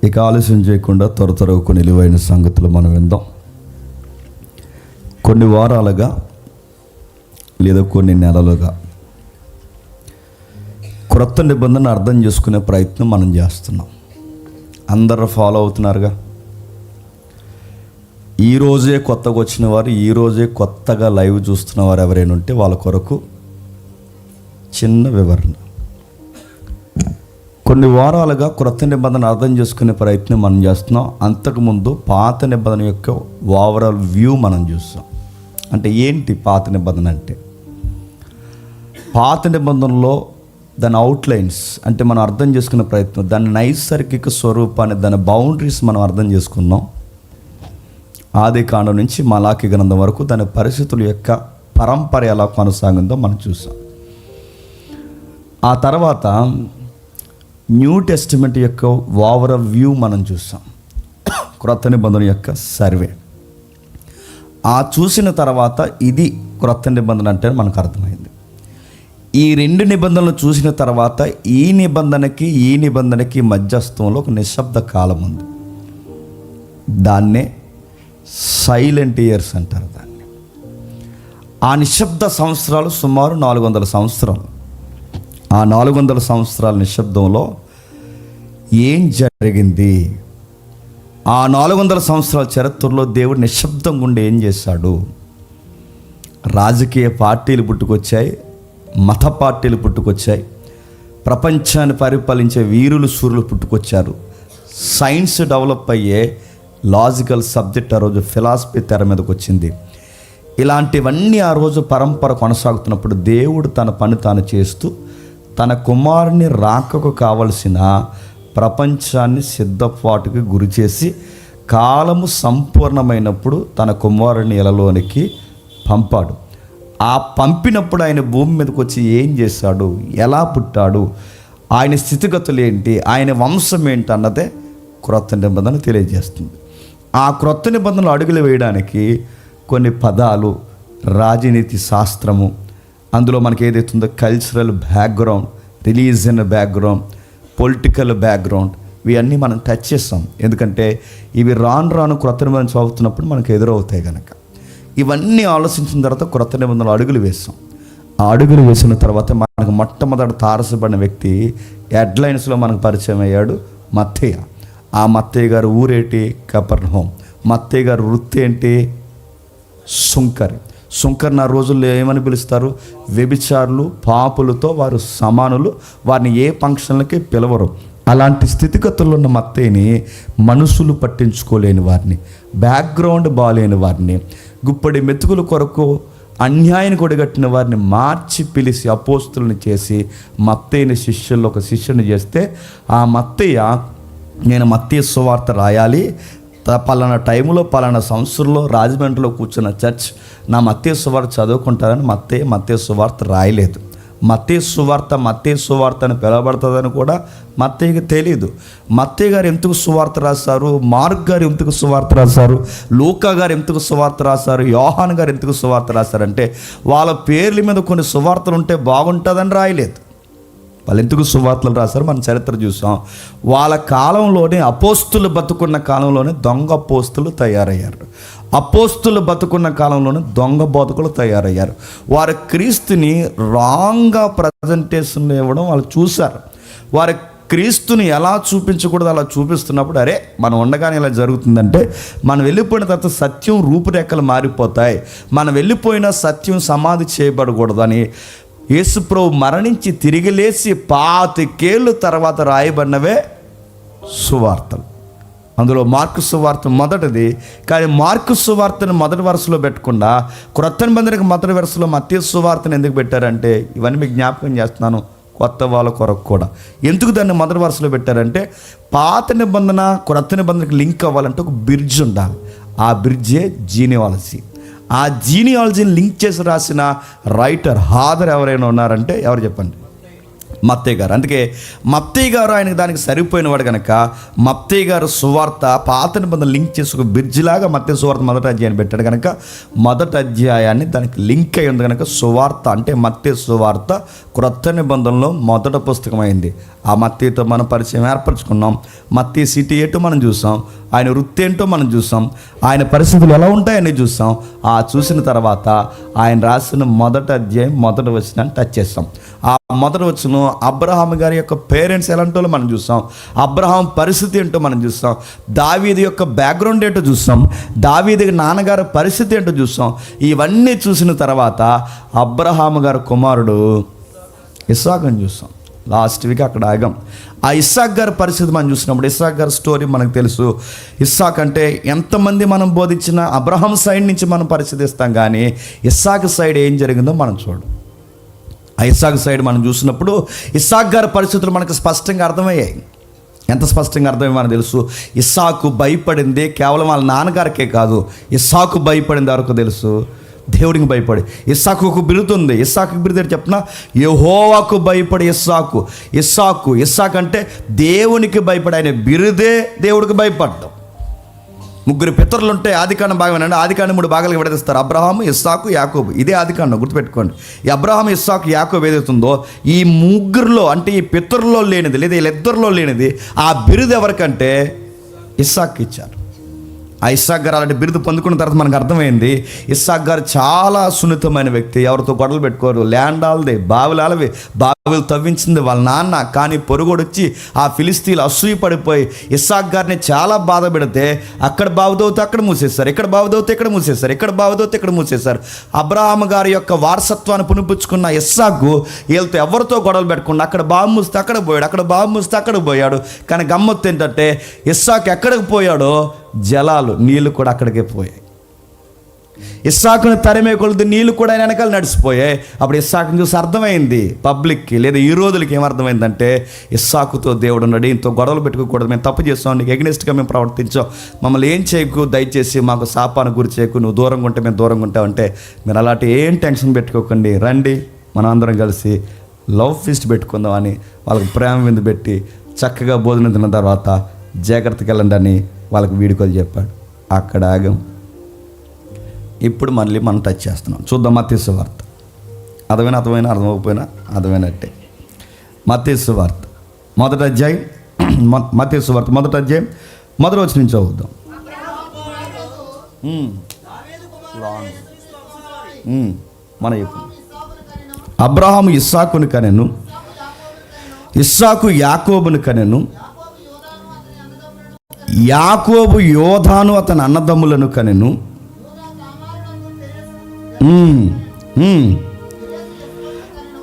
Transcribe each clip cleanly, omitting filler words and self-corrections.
ఇక ఆలస్యం చేయకుండా త్వర కొన్ని విలువైన సంగతులు మనం విందాం. కొన్ని వారాలుగా లేదా కొన్ని నెలలుగా క్రొత్త నిబంధన అర్థం చేసుకునే ప్రయత్నం మనం చేస్తున్నాం. అందరూ ఫాలో అవుతున్నారుగా. ఈరోజే కొత్తగా వచ్చిన వారు, ఈరోజే కొత్తగా లైవ్ చూస్తున్న వారు ఎవరైనా ఉంటే వాళ్ళ కొరకు చిన్న వివరణ. కొన్ని వారాలుగా క్రొత్త నిబంధన అర్థం చేసుకునే ప్రయత్నం మనం చేస్తున్నాం. అంతకుముందు పాత నిబంధన యొక్క ఓవరాల్ వ్యూ మనం చూస్తాం. అంటే ఏంటి పాత నిబంధన అంటే? పాత నిబంధనలో దాని అవుట్లైన్స్ అంటే మనం అర్థం చేసుకునే ప్రయత్నం, దాని నైసర్గిక స్వరూపాన్ని, దాని బౌండరీస్ మనం అర్థం చేసుకున్నాం. ఆది కాండం నుంచి మలాకి గ్రంథం వరకు దాని పరిస్థితుల యొక్క పరంపర ఎలా కొనసాగిందో మనం చూసాం. ఆ తర్వాత న్యూ టెస్టిమెంట్ యొక్క ఓవరాల్ వ్యూ మనం చూసాం. క్రొత్త నిబంధన యొక్క సర్వే. ఆ చూసిన తర్వాత ఇది క్రొత్త నిబంధన అంటే మనకు అర్థమైంది. ఈ రెండు నిబంధనలు చూసిన తర్వాత ఈ నిబంధనకి మధ్యస్థంలో ఒక నిశ్శబ్ద కాలం ఉంది. దాన్నే సైలెంట్ ఇయర్స్ అంటారు. దాన్ని ఆ నిశ్శబ్ద సంవత్సరాలు సుమారు 400 సంవత్సరాలు. ఆ 400 సంవత్సరాల నిశ్శబ్దంలో ఏం జరిగింది? ఆ 400 సంవత్సరాల చరిత్రలో దేవుడు నిశ్శబ్దంగా ఉండి ఏం చేశాడు? రాజకీయ పార్టీలు పుట్టుకొచ్చాయి, మత పార్టీలు పుట్టుకొచ్చాయి, ప్రపంచాన్ని పరిపాలించే వీరులు సూర్యులు పుట్టుకొచ్చారు. సైన్స్ డెవలప్ అయ్యే లాజికల్ సబ్జెక్ట్ ఆ రోజు ఫిలాసఫీ తెర మీదకి వచ్చింది. ఇలాంటివన్నీ ఆ రోజు పరంపర కొనసాగుతున్నప్పుడు దేవుడు తన పని తాను చేస్తూ తన కుమారుని రాకకు కావలసిన ప్రపంచాన్ని సిద్ధపాటుకి గురి చేసి కాలము సంపూర్ణమైనప్పుడు తన కుమారుని ఇలలోనికి పంపాడు. ఆ పంపినప్పుడు ఆయన భూమి మీదకి వచ్చి ఏం చేశాడు, ఎలా పుట్టాడు, ఆయన స్థితిగతులు ఏంటి, ఆయన వంశం ఏంటి అన్నదే క్రొత్త నిబంధన తెలియజేస్తుంది. ఆ క్రొత్త నిబంధనలు అడుగులు వేయడానికి కొన్ని పదాలు, రాజనీతి శాస్త్రము, అందులో మనకి ఏదైతుందో cultural background, religion background, political background, ఇవన్నీ మనం టచ్ చేస్తాం. ఎందుకంటే ఇవి రాను క్రొత్త నిబంధన చదువుతున్నప్పుడు మనకు ఎదురవుతాయి కనుక. ఇవన్నీ ఆలోచించిన తర్వాత క్రొత్త నిబంధనలు అడుగులు వేస్తాం. ఆ అడుగులు వేసిన తర్వాత మనకు మొట్టమొదటి తారసపడిన వ్యక్తి హెడ్లైన్స్లో మనకు పరిచయం అయ్యాడు, మత్తయ్య. ఆ మత్తయ్య గారు ఊరేటి? కపెర్నహూమ్. మత్తయ్య గారు వృత్తి ఏంటి? సుంకరి. సుంకరిని ఆ రోజుల్లో ఏమని పిలుస్తారు? వ్యభిచారులు, పాపులతో వారు సమానులు, వారిని ఏ ఫంక్షన్లకి పిలవరు. అలాంటి స్థితిగతుల్లో ఉన్న మత్తయ్యని మనుషులు పట్టించుకోలేని వారిని, బ్యాక్గ్రౌండ్ బాగాలేని వారిని, గుప్పడి మెతుకుల కొరకు అన్యాయాన్ని కొడిగట్టిన వారిని మార్చి పిలిచి అపోస్తులను చేసి మత్తయ్యని శిష్యుల్లో ఒక శిష్యుని చేస్తే ఆ మత్తయ్య, నేను మత్తయి సువార్త రాయాలి, పలానా టైంలో పలానా సంవత్సరంలో రాజమండ్రిలో కూర్చున్న చర్చ్ నా మత్తయి సువార్త చదువుకుంటారని మత్తయి సువార్త రాయలేదు. మత్తయి సువార్త అని పిలవబడుతుందని కూడా మత్తయ్యకి తెలియదు. మత్తయ్య గారు ఎందుకు సువార్త రాశారు, మార్క్ గారు ఎందుకు సువార్త రాశారు, లూకా గారు ఎందుకు సువార్త రాశారు, యోహాన్ గారు ఎందుకు సువార్త రాశారంటే వాళ్ళ పేర్ల మీద కొన్ని సువార్తలు ఉంటే బాగుంటుందని రాయలేదు. వాళ్ళు ఎందుకు సువార్తలు రాశారు మనం చరిత్ర చూసాం. వాళ్ళ కాలంలోనే, అపోస్తులు బతుకున్న కాలంలోనే దొంగ అపోస్తులు తయారయ్యారు. అపోస్తులు బతుకున్న కాలంలోనే దొంగ బోధకులు తయారయ్యారు. వారు క్రీస్తుని రాంగ్గా ప్రజెంటేషన్ ఇవ్వడం వాళ్ళు చూశారు. వారి క్రీస్తుని ఎలా చూపించకూడదు అలా చూపిస్తున్నప్పుడు, అరే మనం ఉండగానే ఇలా జరుగుతుందంటే, మనం వెళ్ళిపోయిన తర్వాత సత్యం రూపురేఖలు మారిపోతాయి, మనం వెళ్ళిపోయిన సత్యం సమాధి చేయబడకూడదని యేసుప్రభు మరణించి తిరిగి లేచి 25 ఏళ్ళ తర్వాత రాయబడినవే సువార్తలు. అందులో మార్కు సువార్త మొదటిది. కానీ మార్కు సువార్తను మొదటి వరుసలో పెట్టకుండా క్రొత్త నిబంధనకు మొదటి వరుసలో మత్తయి సువార్తను ఎందుకు పెట్టారంటే, ఇవన్నీ మీకు జ్ఞాపకం చేస్తున్నాను కొత్త వాళ్ళ కొరకు కూడా. ఎందుకు దాన్ని మొదటి వరుసలో పెట్టారంటే, పాత నిబంధన క్రొత్త నిబంధనకు లింక్ అవ్వాలంటే ఒక బ్రిడ్జ్ ఉండాలి. ఆ బ్రిడ్జే జీనియాలజీ. ఆ జీనియాలజీని లింక్ చేసి రాసిన రైటర్ హాదర్ ఎవరైనా ఉన్నారంటే ఎవరు చెప్పండి? మత్తయి గారు. అందుకే మత్తయి గారు ఆయనకి దానికి సరిపోయినవాడు కనుక మత్తయి గారు సువార్త పాత నిబంధన లింక్ చేసి ఒక బ్రిడ్జిలాగా మత్తయి సువార్త మొదటి అధ్యాయాన్ని పెట్టాడు కనుక మొదటి అధ్యాయాన్ని దానికి లింక్ అయి ఉంది కనుక సువార్త అంటే మత్తయి సువార్త క్రొత్త నిబంధనలో మొదటి పుస్తకం అయింది. ఆ మత్తయితో మనం పరిచయం ఏర్పరచుకున్నాం. మత్తయి సిటీ ఏంటో మనం చూసాం, ఆయన వృత్తి ఏంటో మనం చూసాం, ఆయన పరిస్థితులు ఎలా ఉంటాయని చూసాం. ఆ చూసిన తర్వాత ఆయన రాసిన మొదటి అధ్యాయం మొదటి వచనాన్ని టచ్ చేస్తాం. ఆ మొదటి వచనం అబ్రహాం గారి యొక్క పేరెంట్స్ ఎలాంటో మనం చూస్తాం, అబ్రహాం పరిస్థితి ఏంటో మనం చూస్తాం, దావీదు యొక్క బ్యాక్గ్రౌండ్ ఏంటో చూస్తాం, దావీదు నాన్నగారి పరిస్థితి ఏంటో చూస్తాం. ఇవన్నీ చూసిన తర్వాత అబ్రహాం గారి కుమారుడు ఇస్సాకుని చూస్తాం. లాస్ట్ వీక్ అక్కడ ఆగాం. ఆ ఇస్సాక్ గారి పరిస్థితి మనం చూసినప్పుడు ఇస్సాక్ గారి స్టోరీ మనకు తెలుసు. ఇస్సాక్ అంటే ఎంతమంది మనం బోధించిన అబ్రహాం సైడ్ నుంచి మనం పరిశీలిస్తాం, కానీ ఇస్సాక్ సైడ్ ఏం జరిగిందో మనం చూడం. ఆ ఇస్సాక్ సైడ్ మనం చూసినప్పుడు ఇస్సాక్ గారి పరిస్థితులు మనకు స్పష్టంగా అర్థమయ్యాయి. ఎంత స్పష్టంగా అర్థమయ్యి మనకు తెలుసు. ఇస్సాకు భయపడింది కేవలం వాళ్ళ నాన్నగారికే కాదు, ఇస్సాకు భయపడింది వరకు తెలుసు, దేవుడికి భయపడి. ఇస్సాకు బిరుదు ఉంది. ఇస్సాకు బిరుదు చెప్పిన యెహోవాకు భయపడి ఇస్సాకు అంటే దేవునికి భయపడి, ఆయన బిరుదే దేవుడికి భయపడ్డం. ముగ్గురు పితరులు ఉంటే ఆదికాండం భాగం ఏంటంటే ఆదికాండం 3 భాగాలుగా విడదీస్తారు. అబ్రహాము, ఇస్సాకు, యాకోబు. ఇదే ఆదికాండం, గుర్తుపెట్టుకోండి. ఈ అబ్రహాము, ఇస్సాకు, యాకోబు ఏదైతుందో ఈ ముగ్గురులో అంటే ఈ పితరుల్లో లేనిది లేదా వీళ్ళిద్దరిలో లేనిది ఆ బిరుదు ఎవరికంటే ఇస్సాకు ఇచ్చారు. ఆ ఇస్సాక్ గారు అలాంటి బిరుదు పొందుకున్న తర్వాత మనకు అర్థమైంది ఇస్సాక్ గారు చాలా సున్నితమైన వ్యక్తి. ఎవరితో గొడవలు పెట్టుకోరు. ల్యాండ్ ఆల్దే, బావిలాలవి, బావిలు తవ్వించింది వాళ్ళ నాన్న. కానీ పొరుగోడు వచ్చి ఆ ఫిలిస్తీన్లు అసూయ పడిపోయి ఇస్సాక్ గారిని చాలా బాధ పెడితే అక్కడ బావి తవ్వుతే అక్కడ మూసేస్తారు, ఇక్కడ బావి తవ్వుతే ఇక్కడ మూసేస్తారు, ఇక్కడ బావి తవ్వుతే ఇక్కడ మూసేస్తారు. అబ్రహాం గారి యొక్క వారసత్వాన్ని పునిపుచ్చుకున్న ఇస్సాకు వీళ్ళతో ఎవరితో గొడవలు పెట్టకుండా అక్కడ బావి మూస్తే అక్కడ పోయాడు, అక్కడ బావి మూస్తే అక్కడ పోయాడు. కానీ గమ్మత్తు ఏంటంటే ఇస్సాకు ఎక్కడికి పోయాడో జలాలు, నీళ్లు కూడా అక్కడికే పోయాయి. ఇస్సాకుని తరిమే కొలుది నీళ్లు కూడా ఆయన వెనకాల నడిచిపోయాయి. అప్పుడు ఇస్సాకుని చూసి అర్థమైంది పబ్లిక్కి లేదా ఈ రోజులకి ఏమర్థమైందంటే ఇస్సాకుతో దేవుడు ఉన్నాడు, ఇంతో గొడవలు పెట్టుకోకూడదు, మేము తప్పు చేస్తాం, నీకు ఎగ్నెస్ట్గా మేము ప్రవర్తించాం, మమ్మల్ని ఏం చేయకు, దయచేసి మాకు శాపాన్ని గురి చేయకు, నువ్వు దూరంగా ఉంటే మేము దూరంగా ఉంటామంటే మీరు అలాంటి ఏం టెన్షన్ పెట్టుకోకండి, రండి మనం అందరం కలిసి లవ్ ఫీస్ట్ పెట్టుకుందాం అని వాళ్ళకి ప్రేమ విందు పెట్టి చక్కగా భోజనం తిన్న తర్వాత జాగ్రత్తగా వెళ్ళండి అని వాళ్ళకి వీడుకోలు చెప్పాడు. అక్కడ ఆగం. ఇప్పుడు మళ్ళీ మనం టచ్ చేస్తున్నాం. చూద్దాం మత్తయి సువార్త. అర్థమైనా అర్థమైనట్టే. మత్తయి సువార్త మొదటి అధ్యాయం, మత్తయి సువార్త మొదటి అధ్యాయం మొదటి వచనం నుంచి చదువుదాం. మన అబ్రహాము ఇస్సాకుని కనెను, ఇస్సాకు యాకోబుని కనెను, యాకోబు యోధాను అతని అన్నదమ్ములను కనెను,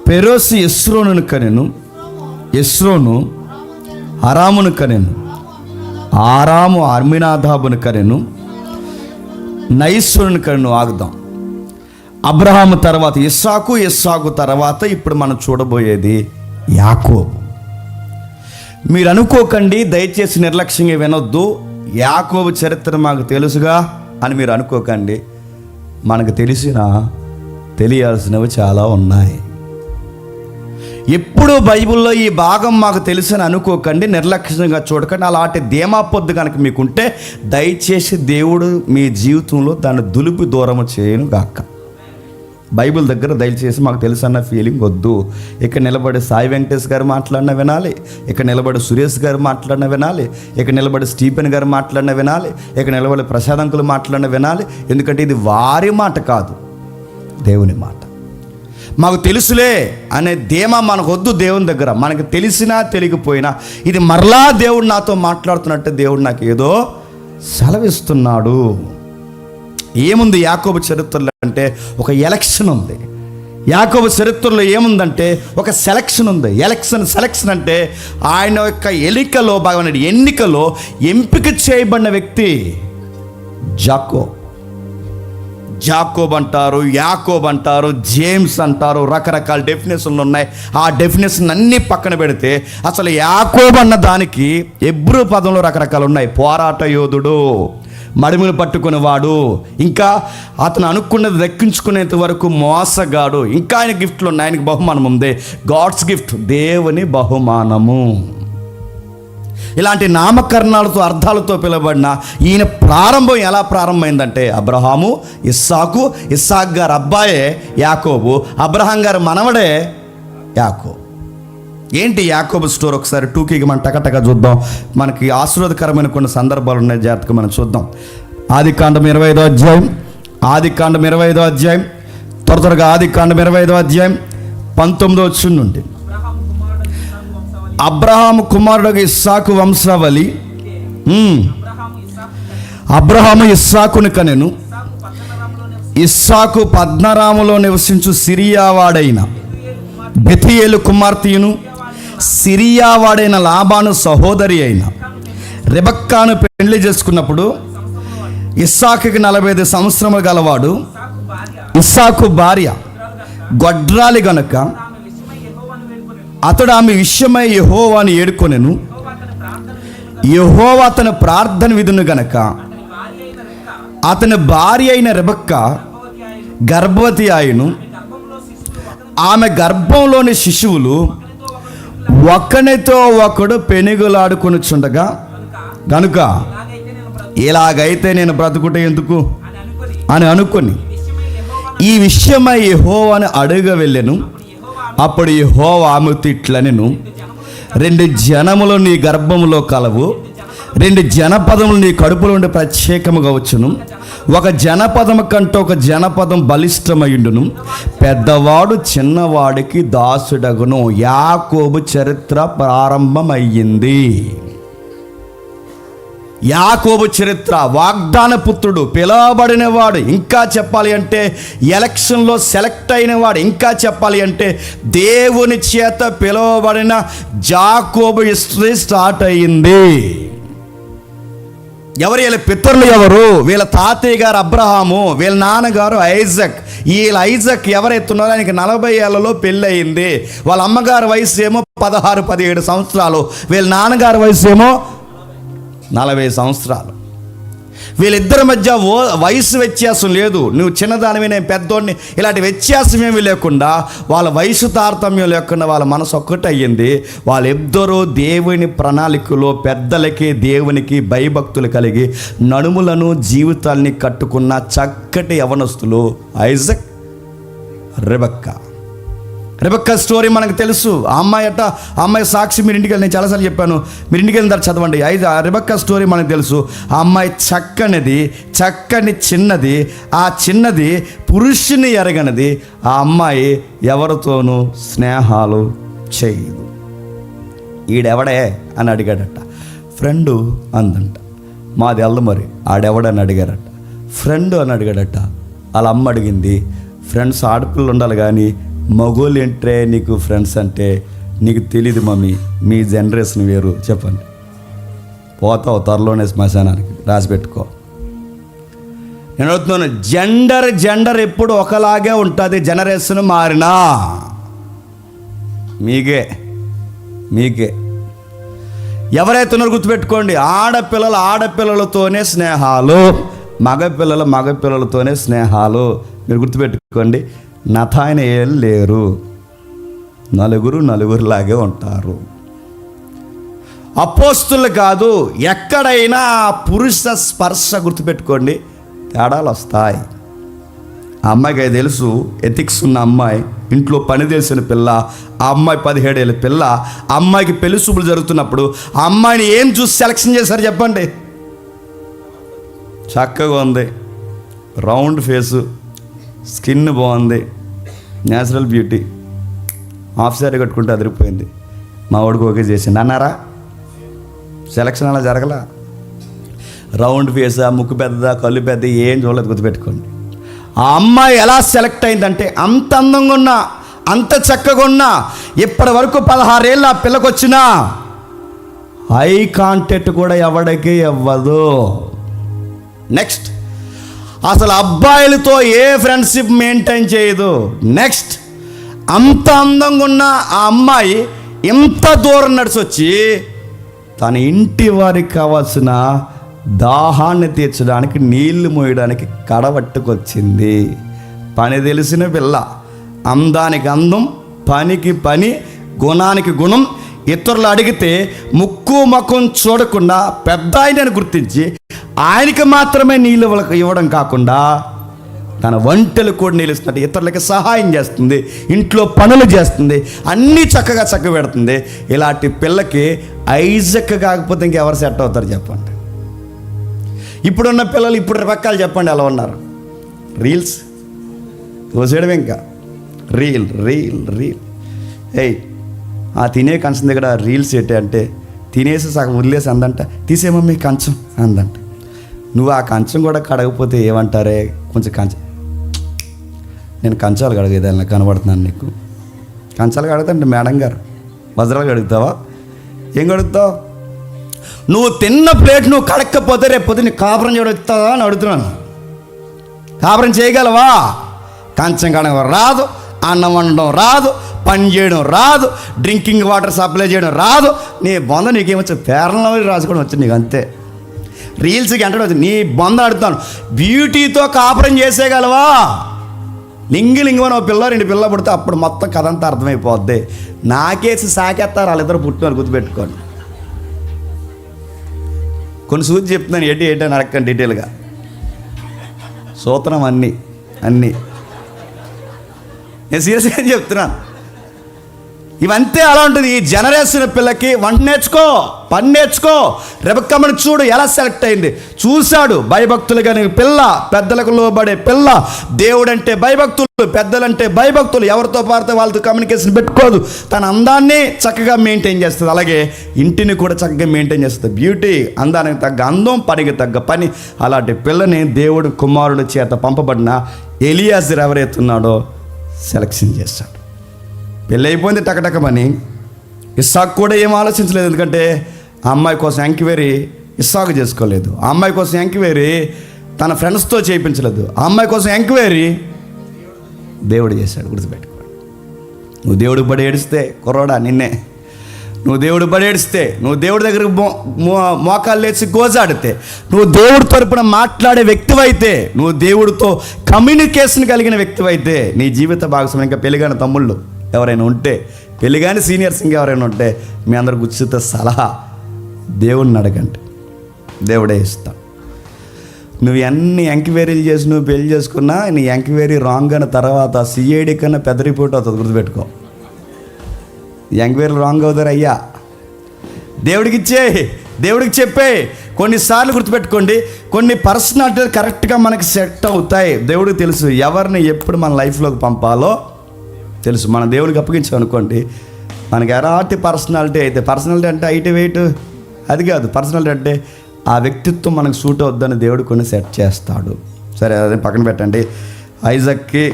పెరోసి ఎస్రోనును కనెను, ఎస్రోను అరామును కనెను, ఆరాము అర్మినాదాబును కనెను, నైస్రుని కనెను. ఆగుదాం. అబ్రహాము తర్వాత ఇస్సాకు తర్వాత ఇప్పుడు మనం చూడబోయేది యాకోబు. మీరు అనుకోకండి, దయచేసి నిర్లక్ష్యంగా వినొద్దు, యాకోబు చరిత్ర మాకు తెలుసుగా అని మీరు అనుకోకండి. మనకు తెలియాల్సినవి చాలా ఉన్నాయి. ఎప్పుడూ బైబిల్లో ఈ భాగం మాకు తెలుసని అనుకోకండి, నిర్లక్ష్యంగా చూడకండి. అలాంటి ధీమా పొద్దు కనుక మీకుంటే దయచేసి దేవుడు మీ జీవితంలో దాన్ని దులిపి దూరము చేయను గాక. బైబిల్ దగ్గర దయచేసి మాకు తెలుసు అన్న ఫీలింగ్ వద్దు. ఇక్కడ నిలబడి సాయి వెంకటేష్ గారు మాట్లాడిన వినాలి, ఇక్కడ నిలబడి సురేష్ గారు మాట్లాడిన వినాలి, ఇక్కడ నిలబడి స్టీఫెన్ గారు మాట్లాడిన వినాలి, ఇక్కడ నిలబడి ప్రసాద్ అంకులు మాట్లాడిన వినాలి. ఎందుకంటే ఇది వారి మాట కాదు, దేవుని మాట. మాకు తెలుసులే అనే ధీమా మనకు వద్దు. దేవుని దగ్గర మనకు తెలిసినా తెలియకపోయినా ఇది మరలా దేవుడు నాతో మాట్లాడుతున్నట్టు దేవుడు నాకు ఏదో సెలవిస్తున్నాడు. ఏముంది యాకోబు చరిత్రలో అంటే ఒక ఎలక్షన్ ఉంది. యాకోబు చరిత్రలో ఏముందంటే ఒక సెలక్షన్ ఉంది. సెలక్షన్ అంటే ఆయన యొక్క ఎన్నికలో ఎంపిక చేయబడిన వ్యక్తి జాకోబ్ అంటారు, యాకోబ్ అంటారు, జేమ్స్ అంటారు, రకరకాల డెఫినేషన్లు ఉన్నాయి. ఆ డెఫినేషన్ అన్నీ పక్కన పెడితే అసలు యాకోబ్ అన్న దానికి హెబ్రూ పదంలో రకరకాలు ఉన్నాయి. పోరాట యోధుడు, మడిమిని పట్టుకునేవాడు, ఇంకా అతను అనుకున్నది దక్కించుకునేంత వరకు మోసగాడు, ఇంకా ఆయన గిఫ్ట్లు ఉన్నాయి, ఆయనకి బహుమానం ఉంది. గాడ్స్ గిఫ్ట్, దేవుని బహుమానము. ఇలాంటి నామకరణాలతో అర్థాలతో పిలువబడిన ఈయన ప్రారంభం ఎలా ప్రారంభమైందంటే అబ్రహాము, ఇస్సాకు, ఇస్సాక్ గారు అబ్బాయే యాకోబు, అబ్రహాం గారు మనవడే యాకోబు. ఏంటి యాకోబు స్టోరీ? ఒకసారి టూకీగా మనం టకటక చూద్దాం. మనకి ఆశీర్వాదకరమైన కొన్ని సందర్భాలు ఉన్నాయి, జాగ్రత్తగా మనం చూద్దాం. ఆదికాండం 25వ అధ్యాయం, ఆదికాండం 25వ అధ్యాయం, త్వరగా ఆదికాండం 25వ అధ్యాయం 19వ వచనం నుండి. అబ్రహాము కుమారుడు ఇస్సాకు వంశావళి. అబ్రహాము ఇస్సాకును కనెను. ఇస్సాకు పద్నరాములో నివసించు సిరియా వాడైన బెతీయేలు కుమార్తెయును, సిరియా వాడైన లాబాను సహోదరి అయిన రెబక్కాను పెళ్లి చేసుకున్నప్పుడు ఇస్సాకుకి 45 సంవత్సరములు గలవాడు. ఇస్సాకు భార్య గొడ్రాలి గనుక అతడు ఆమె విషయమై యెహోవాను ఏడుకొనెను. యెహోవా అతని ప్రార్థన విధును గనక అతని భార్య అయిన రెబెక్కా గర్భవతి ఆయను. ఆమె గర్భంలోని శిశువులు ఒకనితో ఒకడు పెనుగులాడుకొనుచుండగా గనుక ఇలాగైతే నేను బ్రతుకుట ఎందుకు అని అనుకొని ఈ విషయమై యెహోవాను అడుగ వెళ్ళెను. అప్పుడు యెహోవా ఆమెతో ఇట్లనెను, 2 జనములు నీ గర్భములో కలవు, 2 జనపదములు నీ కడుపులో ఉండి ప్రత్యేకముగా వచ్చును. ఒక జనపదము కంటే ఒక జనపదం బలిష్టమయుండును. పెద్దవాడు చిన్నవాడికి దాసుడగును. యాకోబు చరిత్ర ప్రారంభమయ్యింది. యాకోబు చరిత్ర, వాగ్దాన పుత్రుడు, పిలవబడినవాడు, ఇంకా చెప్పాలి అంటే ఎలక్షన్లో సెలెక్ట్ అయినవాడు, ఇంకా చెప్పాలి అంటే దేవుని చేత పిలవబడిన యాకోబు హిస్టరీ స్టార్ట్ అయ్యింది. ఎవరు వీళ్ళ పితరులు? ఎవరు? వీళ్ళ తాతయ్య గారు అబ్రహాము, వీళ్ళ నాన్నగారు ఐజక్. వీళ్ళ ఐజక్ ఎవరైతున్నారో ఆయనకి 40 ఏళ్లలో పెళ్ళి అయింది. వాళ్ళ అమ్మగారి వయసు ఏమో 16-17 సంవత్సరాలు, వీళ్ళ నాన్నగారి వయసు ఏమో 40 సంవత్సరాలు. వీళ్ళిద్దరి మధ్య వయసు వ్యత్యాసం లేదు. నువ్వు చిన్నదానివి, నేను పెద్దోడిని, ఇలాంటి వ్యత్యాసం ఏమీ లేకుండా, వాళ్ళ వయసు తారతమ్యం లేకుండా వాళ్ళ మనసు ఒక్కటి అయ్యింది. వాళ్ళిద్దరూ దేవుని ప్రణాళికలో పెద్దలకి దేవునికి భయభక్తులు కలిగి నడుములను జీవితాల్ని కట్టుకున్న చక్కటి యవనస్తులు ఐజక్, రెబెక్కా. రెబెక్కా స్టోరీ మనకు తెలుసు. ఆ అమ్మాయి సాక్షి. మీరు ఇంటికి వెళ్ళి, నేను చాలాసార్లు చెప్పాను, మీరు ఇంటికి వెళ్ళిన తర్వాత చదవండి. రెబెక్కా స్టోరీ మనకు తెలుసు. ఆ అమ్మాయి చక్కని చిన్నది. ఆ చిన్నది పురుషుని ఎరగనది. ఆ అమ్మాయి ఎవరితోనూ స్నేహాలు చేయదు. ఈడెవడే అని అడిగాడట. ఫ్రెండు అందంట. మాది వెళ్దు మరి, ఆడెవడని అడిగారట. ఫ్రెండ్ అని అడిగాడట. వాళ్ళ అమ్మ అడిగింది, ఫ్రెండ్స్ ఆడపిల్లలు ఉండాలి కానీ మగోళ్ళు ఏంట్రే నీకు ఫ్రెండ్స్ అంటే? నీకు తెలీదు మమ్మీ, మీ జనరేషన్ వేరు. చెప్పండి, పోతావు త్వరలోనే శ్మశానానికి, రాసి పెట్టుకో. నేను అడుగుతున్నాను, జెండర్ ఎప్పుడు ఒకలాగే ఉంటుంది. జనరేషన్ మారినా మీకే ఎవరైతే ఉన్నారో గుర్తుపెట్టుకోండి. ఆడపిల్లలతోనే స్నేహాలు, మగపిల్లలతోనే స్నేహాలు. మీరు గుర్తుపెట్టుకోండి. నథానియేలు లేరు, నలుగురులాగే ఉంటారు. అపోస్తులు కాదు, ఎక్కడైనా పురుష స్పర్శ గుర్తుపెట్టుకోండి, తేడాలు వస్తాయి. ఆ అమ్మాయికి అది తెలుసు. ఎథిక్స్ ఉన్న అమ్మాయి, ఇంట్లో పని చేసిన పిల్ల. ఆ అమ్మాయి 17 ఏళ్ళ పిల్ల. ఆ అమ్మాయికి పెళ్లి చూపులు జరుగుతున్నప్పుడు ఆ అమ్మాయిని ఏం చూసి సెలక్షన్ చేశారు చెప్పండి? చక్కగా ఉంది, రౌండ్ ఫేసు, స్కిన్ బాగుంది, న్యాచురల్ బ్యూటీ, హాఫ్ శారీ కట్టుకుంటే అదిరిపోయింది, మా వాడికి ఓకే చేసింది అన్నారా? సెలక్షన్ అలా జరగలా. రౌండ్ ఫేసా, ముక్కు పెద్ద, కళ్ళు పెద్ద, ఏం చూడలేదు. గుర్తుపెట్టుకోండి. ఆ అమ్మాయి ఎలా సెలెక్ట్ అయిందంటే, అంత అందంగా ఉన్నా, అంత చక్కగా ఉన్నా, ఇప్పటి వరకు 16 ఏళ్ళు ఆ పిల్లకి వచ్చినా ఐ కాంటాక్ట్ కూడా ఎవడికి ఇవ్వదు. నెక్స్ట్, అసలు అబ్బాయిలతో ఏ ఫ్రెండ్షిప్ మెయింటైన్ చేయదు. నెక్స్ట్, అంత అందంగా ఉన్న ఆ అమ్మాయి ఇంత దూరం నడిచొచ్చి తన ఇంటి వారికి కావాల్సిన దాహాన్ని తీర్చడానికి నీళ్లు మోయడానికి కడబట్టుకొచ్చింది. పని తెలిసిన పిల్ల, అందానికి అందం, పనికి పని, గుణానికి గుణం. ఇతరులు అడిగితే ముక్కు ముఖం చూడకుండా పెద్ద ఆయనని గుర్తించి ఆయనకి మాత్రమే నీళ్ళు ఇవ్వడం కాకుండా తన వంటలు కూడా నిలుస్తున్నట్టు ఇతరులకి సహాయం చేస్తుంది, ఇంట్లో పనులు చేస్తుంది, అన్నీ చక్కగా పెడుతుంది. ఇలాంటి పిల్లకి ఐజక్ కాకపోతే ఇంకెవరు సెట్ అవుతారు చెప్పండి? ఇప్పుడున్న పిల్లలు ఇప్పుడు రకాలు చెప్పండి ఎలా ఉన్నారు? రీల్స్ తోసేయడం, ఇంకా రీల్ రీల్ రీల్. ఏయ్, ఆ తినే కంచం దగ్గర రీల్స్ ఏంటి అంటే తినేసి సగం వదిలేసి అందంట, తీసేమమ్మీ కంచం అందంట. నువ్వు ఆ కంచం కూడా కడగపోతే ఏమంటారే? కొంచెం కంచం, నేను కంచాలు కడగేదాన్ని కనబడుతున్నాను నీకు. కంచాలు కడుగుతాంటే మేడం గారు వజ్రాలు కడుగుతావా? ఏం కడుగుతావు? నువ్వు తిన్న ప్లేట్ నువ్వు కడక్కపోతే రేపు పొద్దున్న కాపురం చేయగలుగుతావా అని అడుగుతున్నాను. కాపురం చేయగలవా? కంచం కడగ రాదు, అన్నం వండడం రాదు, పని చేయడం రాదు, డ్రింకింగ్ వాటర్ సప్లై చేయడం రాదు. నీ బొంద నీకేమొచ్చు? పేరంలో రాసుకోవడం వచ్చి నీకు అంతే. రీల్స్కి ఎంటడం వచ్చి నీ బొంద అడుగుతాను. బ్యూటీతో కాపురం చేసేయగలవా? లింగిలింగమని ఒక పిల్ల 2 పిల్లలు పుడితే అప్పుడు మొత్తం కథ అంతా అర్థమైపోద్ది. నాకేసి సాకేస్తారు వాళ్ళిద్దరు పుట్టిన గుర్తుపెట్టుకోండి. కొన్ని సూచి చెప్తున్నాను, ఏంటి అని అడగండి డీటెయిల్గా. సూత్రం అన్నీ నేను సీరియస్గా చెప్తున్నాను. ఇవంతే అలా ఉంటుంది. ఈ జనరేషన్ పిల్లకి వంట నేర్చుకో, పని నేర్చుకో. రెబెక్కమ్మని చూడు ఎలా సెలెక్ట్ అయింది. చూశాడు భయభక్తులు కానీ పిల్ల, పెద్దలకు లోబడే పిల్ల. దేవుడంటే భయభక్తులు, పెద్దలంటే భయభక్తులు. ఎవరితో పారితే వాళ్ళతో కమ్యూనికేషన్ పెట్టుకోదు. తన అందాన్ని చక్కగా మెయింటైన్ చేస్తుంది, అలాగే ఇంటిని కూడా చక్కగా మెయింటైన్ చేస్తుంది. బ్యూటీ, అందానికి తగ్గ అందం, పనికి తగ్గ పని. అలాంటి పిల్లని దేవుడు కుమారుడు చేత పంపబడిన ఎలియాజరు ఎవరైతే ఉన్నాడో సెలక్షన్ చేస్తాడు. పెళ్ళి అయిపోయింది టకటకమని. ఇస్సాకు కూడా ఏం ఆలోచించలేదు, ఎందుకంటే ఆ అమ్మాయి కోసం ఎంక్వైరీ ఇస్సాకు చేసుకోలేదు. ఆ అమ్మాయి కోసం ఎంక్వైరీ తన ఫ్రెండ్స్తో చేయించలేదు. ఆ అమ్మాయి కోసం ఎంక్వైరీ దేవుడు చేశాడు. గుర్తుపెట్టుకోండి. నువ్వు దేవుడికి బడి ఏడిస్తే కుర్రోడా నిన్నే, నువ్వు దేవుడు బడి ఏడిస్తే, నువ్వు దేవుడి దగ్గరకు మోకాలు లేచి గోజాడితే, నువ్వు దేవుడి తరపున మాట్లాడే వ్యక్తివైతే, నువ్వు దేవుడితో కమ్యూనికేషన్ కలిగిన వ్యక్తివైతే, నీ జీవిత భాగస్వామి ఇంకా పెళ్ళిగాని తమ్ముళ్ళు ఎవరైనా ఉంటే, పెళ్ళిగాని సీనియర్స్ ఇంకా ఎవరైనా ఉంటే, మీ అందరికి ఉచిత సలహా, దేవుడిని అడగండి, దేవుడే ఇస్తాడు. నువ్వు ఎన్ని ఎంక్వైరీలు చేసి నువ్వు పెళ్లి చేసుకున్నా నీ ఎంక్వైరీ రాంగ్ అయిన తర్వాత సిఐడి కన్నా పెద్ద రిపోర్ట్ అవుతుంది. గుర్తుపెట్టుకో. ఎంక్వైరీలు రాంగ్ అవుతారు అయ్యా. దేవుడికి ఇచ్చే, దేవుడికి చెప్పే. కొన్నిసార్లు గుర్తుపెట్టుకోండి, కొన్ని పర్సనాలిటీలు కరెక్ట్గా మనకి సెట్ అవుతాయి. దేవుడికి తెలుసు ఎవరిని ఎప్పుడు మన లైఫ్లోకి పంపాలో తెలుసు. మన దేవుడికి అప్పగించామనుకోండి, మనకి ఎలాంటి పర్సనాలిటీ అయితే, పర్సనాలిటీ అంటే హైట్ వెయిట్ అది కాదు. పర్సనాలిటీ అంటే ఆ వ్యక్తిత్వం మనకు సూట్ అవుద్దని దేవుడు కొన్ని సెట్ చేస్తాడు. సరే, అదే పక్కన పెట్టండి. ఐజక్కి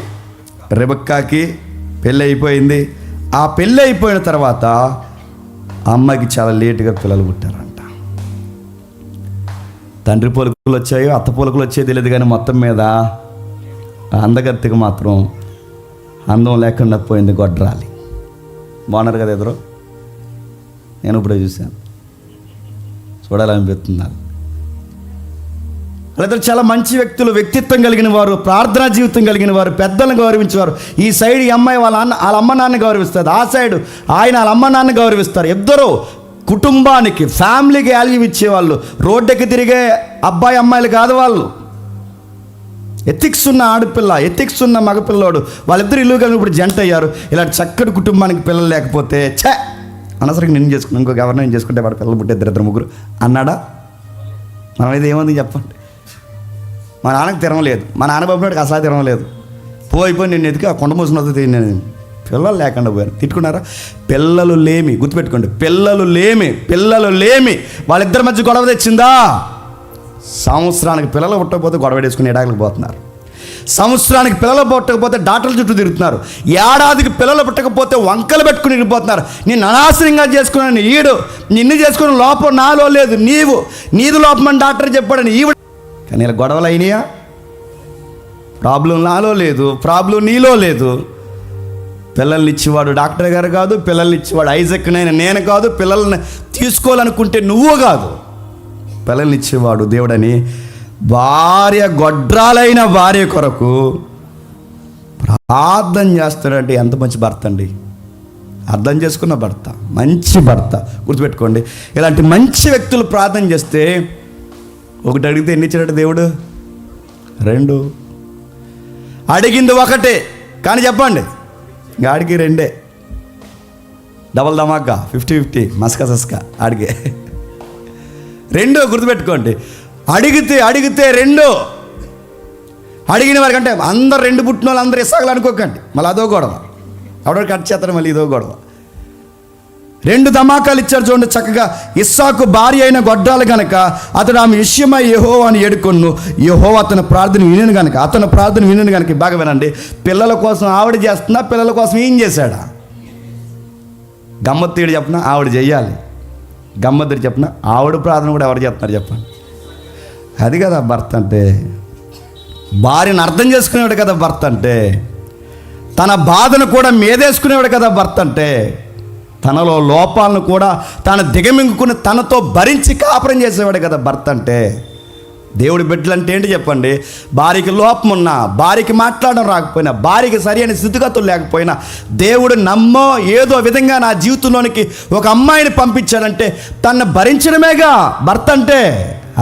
రెబెక్కాకి పెళ్ళి అయిపోయింది. ఆ పెళ్ళి అయిపోయిన తర్వాత ఆ అమ్మాయికి చాలా లేటుగా పిల్లలు పుట్టారంట. తండ్రి పోలికలు వచ్చాయో అత్త పోలికలు వచ్చాయో తెలియదు, కానీ మొత్తం మీద అందగత్తికి మాత్రం అందం లేకుండా పోయింది. గొడ్రాలి బాగున్నారు కదా ఎదురు. నేను ఇప్పుడే చూశాను, చూడాలనిపిస్తున్నారు. వాళ్ళిద్దరు చాలా మంచి వ్యక్తులు, వ్యక్తిత్వం కలిగిన వారు, ప్రార్థనా జీవితం కలిగిన వారు, పెద్దలను గౌరవించేవారు. ఈ సైడ్ ఈ అమ్మాయి వాళ్ళ అమ్మ నాన్న గౌరవిస్తారు, ఆ సైడ్ ఆయన వాళ్ళ అమ్మ నాన్న గౌరవిస్తారు. ఇద్దరు కుటుంబానికి, ఫ్యామిలీకి వాల్యూ ఇచ్చేవాళ్ళు. రోడ్డుకి తిరిగే అబ్బాయి అమ్మాయిలు కాదు వాళ్ళు. ఎథిక్స్ ఉన్న ఆడపిల్ల, ఎథిక్స్ ఉన్న మగపిల్లోడు, వాళ్ళిద్దరు ఇల్లు కలిగి ఇప్పుడు జంట అయ్యారు. ఇలాంటి చక్కటి కుటుంబానికి పిల్లలు లేకపోతే ఛే అనవసరంగా నిన్ను చేసుకున్నాను, ఇంకొక ఎవరినైనా చేసుకుంటే వాడు పిల్లలు పుట్టే 2-3 అన్నాడా? మనం అయితే ఏముంది చెప్పండి. మా నాన్నకి తిరగలేదు, మా నాన్న బాబునాడికి అసలు తిరగలేదు. పోయిపోయి నేను ఎదికి ఆ కొండ మూసిన నేను పిల్లలు లేకుండా పోయాను. తిట్టుకున్నారా? పిల్లలు లేమి, గుర్తుపెట్టుకోండి, పిల్లలు లేమి వాళ్ళిద్దరి మధ్య గొడవ తెచ్చిందా? సంవత్సరానికి పిల్లలు పుట్టకపోతే గొడవ వేసుకుని ఎడాకులకు పోతున్నారు. సంవత్సరానికి పిల్లలు పుట్టకపోతే డాక్టర్ల చుట్టూ తిరుగుతున్నారు. ఏడాదికి పిల్లలు పుట్టకపోతే వంకలు పెట్టుకుని ఇరిగిపోతున్నారు. నేను అనాశనంగా చేసుకున్నాను ఈడు, నిన్ను చేసుకున్న లోపం నాలో లేదు, నీది లోపం అని డాక్టర్ చెప్పాడని ఈవిడ. కానీ ఇలా గొడవలు అయినాయా? ప్రాబ్లం నాలో లేదు, ప్రాబ్లం నీలో లేదు. పిల్లల్ని ఇచ్చేవాడు డాక్టర్ గారు కాదు, పిల్లల్ని ఇచ్చేవాడు ఐజక్ నేను కాదు, పిల్లల్ని తీసుకోవాలనుకుంటే నువ్వు కాదు. పిల్లల్ని ఇచ్చేవాడు దేవుడని భార్య గొడ్రాలైన భార్య కొరకు ప్రార్థన చేస్తాడంటే ఎంత మంచి భర్త అండి. అర్థం చేసుకున్న భర్త, మంచి భర్త. గుర్తుపెట్టుకోండి, ఇలాంటి మంచి వ్యక్తులు ప్రార్థన చేస్తే ఒకటి అడిగితే ఎన్ని ఇచ్చాడు దేవుడు? 2. అడిగింది ఒకటే కానీ చెప్పండి, గాడికి 2. డబల్ ధమాకా, 50-50, మస్కా సస్కా ఆడిగే 2. గుర్తుపెట్టుకోండి, అడిగితే 2. అడిగిన వారికంటే అందరు 2 పుట్టిన వాళ్ళు అందరూ ఇస్సాకులు అనుకోకండి, మళ్ళీ అదో గొడవ. ఎవడో కట్ చేస్తారు, మళ్ళీ ఇదో గొడవ. 2 ధమాకాలు ఇచ్చారు చూడండి చక్కగా. ఇస్సాకు భార్య అయిన గొడ్రాలు గనక అతడు ఆమె విషయమై యెహోవాను ఏడుకొను, యెహోవా అతని ప్రార్థన వినను గనక. బాగా వినండి, పిల్లల కోసం ఆవిడ చేస్తున్నా, పిల్లల కోసం ఏం చేశాడా? గమ్మత్తీడు చెప్పిన ఆవిడ చెయ్యాలి, గమ్మత్తీడు చెప్పిన ఆవిడ ప్రార్థన కూడా ఎవరు చేస్తున్నారు చెప్పండి? అది కదా భర్త అంటే. భార్యను అర్థం చేసుకునేవాడు కదా భర్త అంటే. తన బాధను కూడా మీదేసుకునేవాడు కదా భర్త అంటే. తనలో లోపాలను కూడా తాను దిగమింగుకుని తనతో భరించి కాపురం చేసేవాడు కదా భర్త అంటే. దేవుడి బిడ్డలు అంటే ఏంటి చెప్పండి? భార్యకి లోపం ఉన్నా, భార్యకి మాట్లాడడం రాకపోయినా, భార్యకి సరైన స్థితిగతులు లేకపోయినా, దేవుడు నమ్మో ఏదో విధంగా నా జీవితంలోనికి ఒక అమ్మాయిని పంపించాడంటే తను భరించడమేగా భర్త అంటే.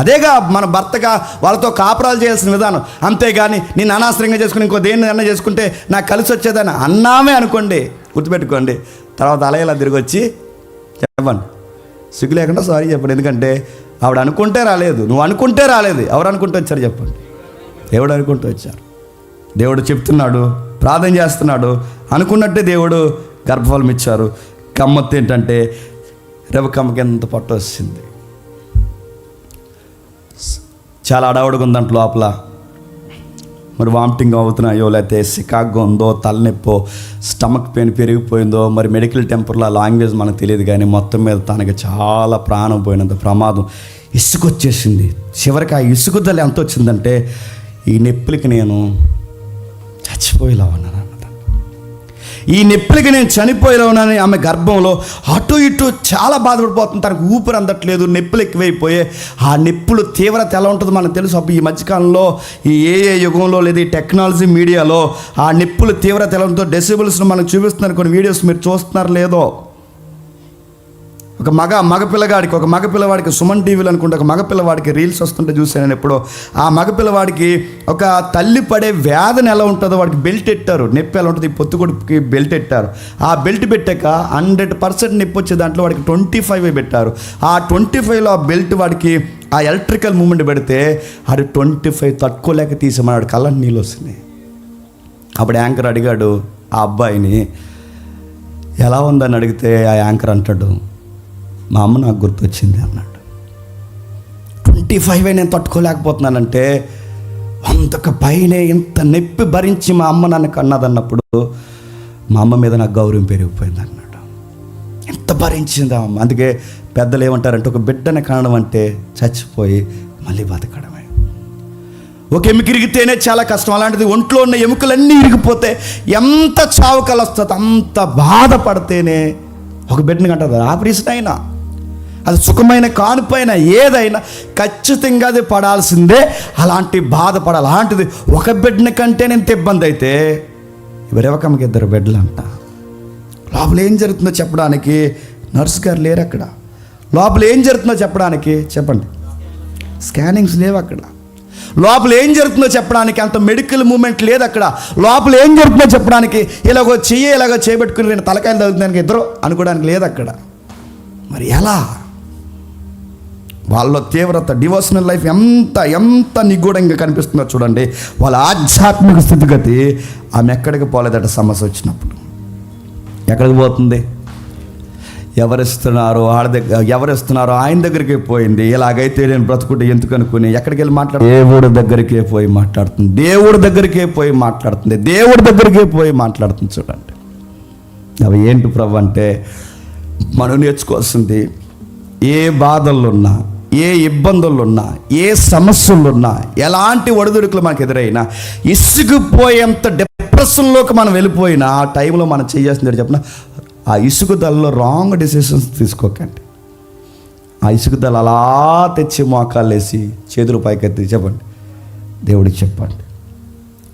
అదేగా మన భర్తగా వాళ్ళతో కాపురాలు చేయాల్సిన విధానం. అంతేగాని నేను అనవసరంగా చేసుకుని ఇంకో దేన్ని అన్న చేసుకుంటే నాకు కలిసి వచ్చేదని అన్నామే అనుకోండి, గుర్తుపెట్టుకోండి. తర్వాత అలా తిరిగి వచ్చి చెప్పండి, సిగ్గు లేకుండా సారీ చెప్పండి. ఎందుకంటే ఆవిడ అనుకుంటే రాలేదు, నువ్వు అనుకుంటే రాలేదు. ఎవరు అనుకుంటూ వచ్చారు చెప్పండి? దేవుడు అనుకుంటూ వచ్చారు. దేవుడు చెప్తున్నాడు, ప్రార్థన చేస్తున్నాడు, అనుకున్నట్టే దేవుడు గర్భఫలం ఇచ్చారు. గమ్మత్తు ఏంటంటే రెబెక్కమ్మకి ఎంత పొట్ట వచ్చింది. చాలా అడవుడుగా ఉందంట లోపల. మరి వామిటింగ్ అవుతున్నాయో, లేకపోతే సికాగ్గా ఉందో, తలనొప్పో, స్టమక్ పెయిన్ పెరిగిపోయిందో, మరి మెడికల్ టెంపర్లో లాంగ్వేజ్ మనకు తెలియదు. కానీ మొత్తం మీద తనకి చాలా ప్రాణం పోయినంత ప్రమాదం. ఇసుకొచ్చేసింది. చివరికి ఆ ఇసుకుదల ఎంత వచ్చిందంటే ఈ నొప్పులకి నేను చచ్చిపోయేలా ఉన్నాను, ఈ నొప్పులకి నేను చనిపోయేలా ఉన్నానని ఆమె గర్భంలో అటు ఇటు చాలా బాధపడిపోతుంది. తనకు ఊపిరి అందట్లేదు, నొప్పులు ఎక్కువైపోయే. ఆ నొప్పులు తీవ్రత ఎలా ఉంటుందో మనకు తెలుసు. అప్పుడు ఈ మధ్యకాలంలో ఈ యుగంలో లేదా ఈ టెక్నాలజీ మీడియాలో ఆ నొప్పులు తీవ్రత ఎలా ఉంటుందో డెసిబుల్స్ను మనకు చూపిస్తున్నారు. కొన్ని వీడియోస్ మీరు చూస్తున్నారు లేదో. ఒక మగపిల్లవాడికి సుమన్ టీవీలో అనుకుంటే ఒక మగపిల్లవాడికి రీల్స్ వస్తుంటే చూసాను నేను ఎప్పుడో. ఆ మగపిల్లవాడికి ఒక తల్లి పడే వేదన ఎలా ఉంటుందో వాడికి బెల్ట్ పెట్టారు. నొప్పి ఎలా ఉంటుంది, పొత్తుకొడుపుకి బెల్ట్ పెట్టారు. ఆ బెల్ట్ పెట్టాక 100% నొప్పి వచ్చే దాంట్లో వాడికి 25 పెట్టారు. ఆ 25లో ఆ బెల్ట్ వాడికి ఆ ఎలక్ట్రికల్ మూమెంట్ పెడితే అది 25 తట్టుకోలేక తీసేమన్నాడు. కళ్ళని నీళ్ళు వస్తున్నాయి. అప్పుడు యాంకర్ అడిగాడు ఆ అబ్బాయిని, ఎలా ఉందని అడిగితే ఆ యాంకర్ అంటాడు, మా అమ్మ నాకు గుర్తొచ్చింది అన్నాడు. 25 నేను తట్టుకోలేకపోతున్నానంటే అంతకు పైనే ఇంత నొప్పి భరించి మా అమ్మ నన్ను కన్నదన్నప్పుడు మా అమ్మ మీద నాకు గౌరవం పెరిగిపోయింది అన్నాడు. ఎంత భరించింది అమ్మ. అందుకే పెద్దలు ఏమంటారంటే ఒక బిడ్డని కనడం అంటే చచ్చిపోయి మళ్ళీ బతకడమే. ఒక ఎముక ఇరిగితేనే చాలా కష్టం. అలాంటిది ఒంట్లో ఉన్న ఎముకలన్నీ ఇరిగిపోతే ఎంత చావు కలొస్తుంది. అంత బాధపడితేనే ఒక బిడ్డని కంటారు. ఆపరేషన్ అయినా అది సుఖమైన కానుపైన ఏదైనా ఖచ్చితంగా అది పడాల్సిందే. అలాంటి బాధపడాలి. అలాంటిది ఒక బిడ్డని కంటే ఎంత ఇబ్బంది అయితే రెబెక్కమ్మకి 2 బిడ్డలు అంట. లోపల ఏం జరుగుతుందో చెప్పడానికి నర్సు గారు లేరు అక్కడ. లోపల ఏం జరుగుతుందో చెప్పడానికి చెప్పండి స్కానింగ్స్ లేవు అక్కడ. లోపల ఏం జరుగుతుందో చెప్పడానికి అంత మెడికల్ మూమెంట్ లేదు అక్కడ. లోపల ఏం జరుగుతుందో చెప్పడానికి ఇలాగో చేయబెట్టుకుని నేను తలకాయలు తగ్గుతానికి ఇద్దరు అనుకోవడానికి లేదు అక్కడ. మరి ఎలా వాళ్ళ తీవ్రత, డివోషనల్ లైఫ్ ఎంత నిగూఢంగా కనిపిస్తుందో చూడండి. వాళ్ళ ఆధ్యాత్మిక స్థితిగతి. ఆమె ఎక్కడికి పోలేదట సమస్య వచ్చినప్పుడు. ఎక్కడికి పోతుంది? ఎవరిస్తున్నారో ఆయన దగ్గరికే పోయింది. ఇలాగైతే నేను బ్రతుకుంటే ఎందుకు అనుకుని ఎక్కడికి వెళ్ళి దేవుడి దగ్గరికే పోయి మాట్లాడుతుంది. దేవుడి దగ్గరికే పోయి మాట్లాడుతుంది చూడండి. అవి ఏంటి ప్రభు అంటే మనం నేర్చుకోవాల్సింది, ఏ బాధలున్నా, ఏ ఇబ్బందులున్నా, ఏ సమస్యలున్నా, ఎలాంటి ఒడిదుడుకులు మనకు ఎదురైనా, ఇసుకుపోయేంత డిప్రెషన్లోకి మనం వెళ్ళిపోయినా ఆ టైంలో మనం చేయాల్సింది చెప్పిన ఆ ఇసుకుదలలో రాంగ్ డెసిషన్స్ తీసుకోకండి. ఆ ఇసుకదలు అలా తెచ్చి మోకాళ్ళు వేసి చేతులు పైకెత్తి చెప్పండి, దేవుడికి చెప్పండి,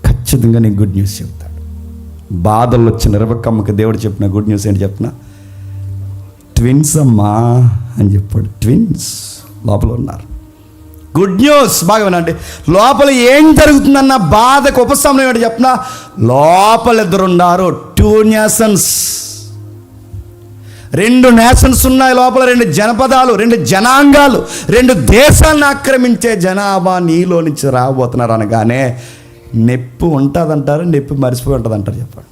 ఖచ్చితంగా నీకు గుడ్ న్యూస్ చెప్తాడు. బాధలు వచ్చిన రెబెక్కమ్మకి దేవుడు చెప్పిన గుడ్ న్యూస్ ఏంటి చెప్పిన? ట్విన్స్ అమ్మా అని చెప్పాడు. ట్విన్స్ లోపల ఉన్నారు. గుడ్ న్యూస్ బాగా వినండి. లోపల ఏం జరుగుతుందన్న బాధకు ఉపశమనం ఏంటి చెప్పిన? లోపల ఇద్దరున్నారు. 2 నేషన్స్, 2 నేషన్స్ ఉన్నాయి లోపల. 2 జనపదాలు, 2 జనాంగాలు, 2 దేశాలను ఆక్రమించే జనాభా నీలో నుంచి రాబోతున్నారు అనగానే నొప్పి ఉంటుందంటారు, నొప్పి మర్చిపోయి ఉంటుందంటారు. చెప్పండి,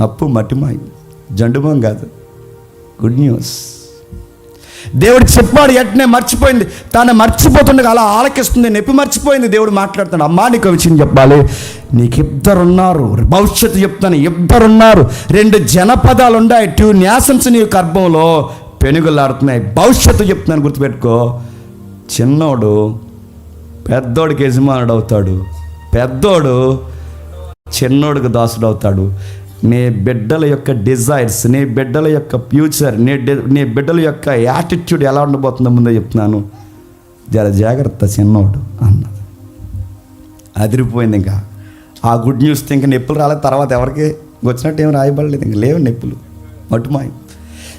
నప్పు మట్టిమాయి జండుమం కాదు. గుడ్ న్యూస్ దేవుడు చెప్పాడు, ఎట్నే మర్చిపోయింది. తాను మర్చిపోతుండగా అలా ఆలకిస్తుంది, నొప్పి మర్చిపోయింది. దేవుడు మాట్లాడుతాడు, అమ్మా నీకు విషయం చెప్పాలి, నీకు 2 ఉన్నారు, భవిష్యత్తు చెప్తాను, 2 ఉన్నారు. 2 జనపదాలు ఉన్నాయి, 2 నేషన్స్ నీ గర్భంలో పెనుగులాడుతున్నాయి. భవిష్యత్తు చెప్తున్నాను, గుర్తుపెట్టుకో. చిన్నోడు పెద్దోడికి యజమానుడు అవుతాడు, పెద్దోడు చిన్నోడికి దాసుడు అవుతాడు. నీ బిడ్డల యొక్క డిజైర్స్, నీ బిడ్డల యొక్క ఫ్యూచర్, నీ బిడ్డల యొక్క యాటిట్యూడ్ ఎలా ఉండబోతుందో ముందే చెప్తున్నాను. జర జాగ్రత్త చిన్నోడు అన్నది. అదిరిపోయింది. ఇంకా ఆ గుడ్ న్యూస్ ఇంకా నొప్పులు రాలేదు. తర్వాత ఎవరికి వచ్చినట్టు ఏమి రాయబడలేదు, ఇంక లేవు నొప్పులు, మట్టుమాయి.